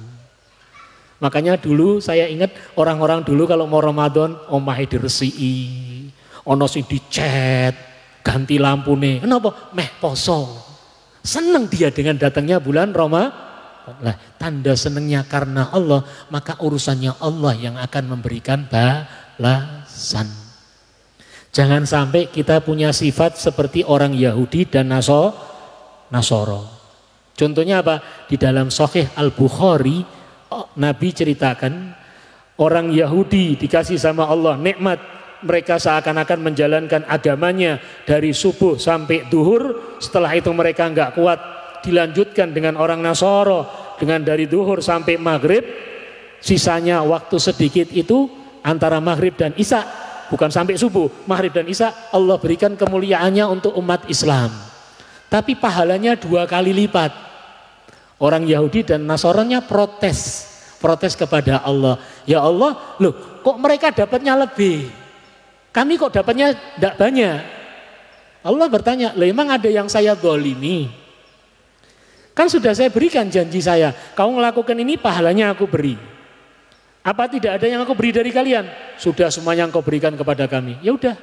Makanya dulu saya ingat orang-orang dulu kalau mau Ramadan omahe diresiki, ono sing dicet, ganti lampune. Kenapa? Meh poso. Senang dia dengan datangnya bulan Ramadan. Lah, tanda senangnya karena Allah, maka urusannya Allah yang akan memberikan balasan. Jangan sampai kita punya sifat seperti orang Yahudi dan Nasoro. Contohnya apa? Di dalam Sahih Al-Bukhari Nabi ceritakan orang Yahudi dikasih sama Allah nikmat, mereka seakan-akan menjalankan agamanya dari subuh sampai duhur, setelah itu mereka enggak kuat, dilanjutkan dengan orang Nasoro dengan dari duhur sampai maghrib, sisanya waktu sedikit itu antara maghrib dan isya, bukan sampai subuh, maghrib dan isya Allah berikan kemuliaannya untuk umat Islam. tapi pahalanya 2 kali lipat. Orang Yahudi dan Nasrani protes kepada Allah. Ya Allah, loh kok mereka dapatnya lebih? Kami kok dapatnya tidak banyak? Allah bertanya, lah emang ada yang saya zalimi? Kan sudah saya berikan janji saya, kau melakukan ini pahalanya aku beri. Apa tidak ada yang aku beri dari kalian? Sudah semuanya engkau berikan kepada kami. Ya udah.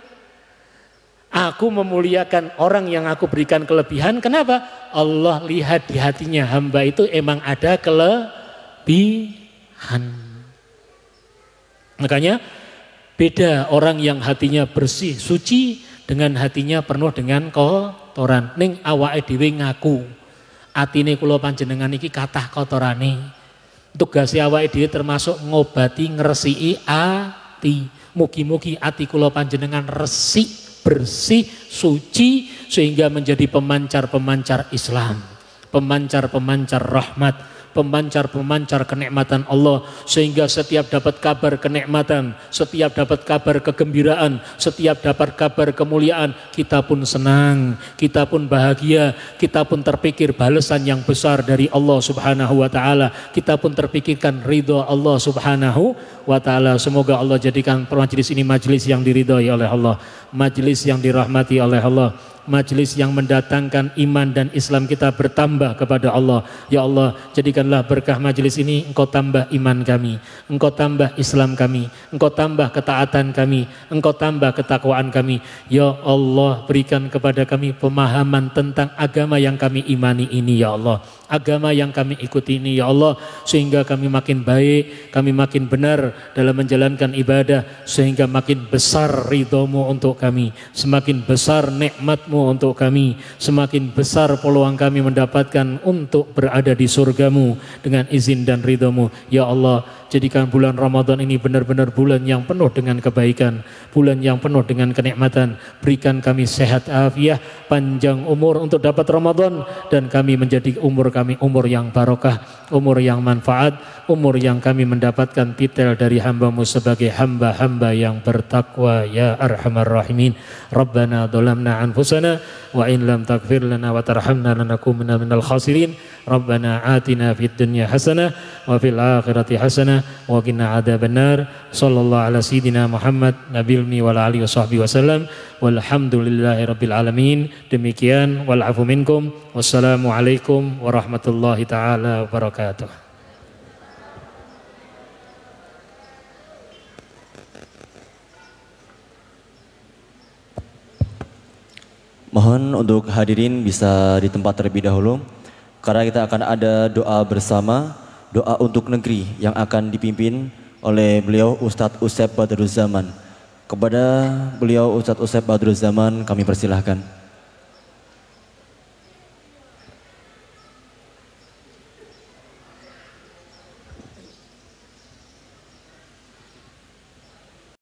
Aku memuliakan orang yang aku berikan kelebihan. Kenapa? Allah lihat di hatinya hamba itu emang ada kelebihan. Makanya beda orang yang hatinya bersih, suci dengan hatinya penuh dengan kotoran. Ning awake dhewe ngaku atine kula panjenengan iki kathah kotorane. Tugas awake dhewe termasuk ngobati ngresiki ati. Mugi-mugi ati kula panjenengan resik, bersih, suci sehingga menjadi pemancar-pemancar Islam, pemancar-pemancar rahmat, pemancar-pemancar kenikmatan Allah, sehingga setiap dapat kabar kenikmatan, setiap dapat kabar kegembiraan, setiap dapat kabar kemuliaan, kita pun senang, kita pun bahagia, kita pun terpikir balasan yang besar dari Allah Subhanahu wa taala, kita pun terpikirkan ridho Allah Subhanahu wa taala. Semoga Allah jadikan majelis ini majelis yang diridhai oleh Allah, majelis yang dirahmati oleh Allah, majelis yang mendatangkan iman dan Islam kita bertambah kepada Allah. Ya Allah, jadikanlah berkah majelis ini, Engkau tambah iman kami, Engkau tambah Islam kami, Engkau tambah ketaatan kami, Engkau tambah ketakwaan kami. Ya Allah, berikan kepada kami pemahaman tentang agama yang kami imani ini ya Allah, agama yang kami ikuti ini ya Allah, sehingga kami makin baik, kami makin benar dalam menjalankan ibadah, sehingga makin besar ridho-Mu untuk kami, semakin besar nikmat-Mu untuk kami, semakin besar peluang kami mendapatkan untuk berada di surga-Mu dengan izin dan ridho-Mu. Ya Allah, jadikan bulan Ramadan ini benar-benar bulan yang penuh dengan kebaikan, bulan yang penuh dengan kenikmatan. Berikan kami sehat afiah, panjang umur untuk dapat Ramadan, dan kami menjadi umur kami umur yang barokah, umur yang manfaat, umur yang kami mendapatkan titel dari hamba-Mu sebagai hamba-hamba yang bertakwa ya arhamar rahimin. Rabbana dhalamna anfusana wa in lam taghfir lana wa tarhamna lanakunanna minal khasirin. Rabbana atina fid dunya hasanah wa fil akhirati hasanah wa qina adzabannar. Sallallahu ala sayidina Muhammad nabil mi wal alihi washabbihi wasallam. Walhamdulillahi rabbil alamin. Demikian wal afu minkum. Wassalamu alaikum warahmatullahi taala wabarakatuh. Mohon untuk hadirin bisa di tempat terlebih dahulu, karena kita akan ada doa bersama, doa untuk negeri yang akan dipimpin oleh beliau Ustadz Usep Badruz Zaman. Kepada beliau Ustadz Usep Badruz Zaman kami persilahkan.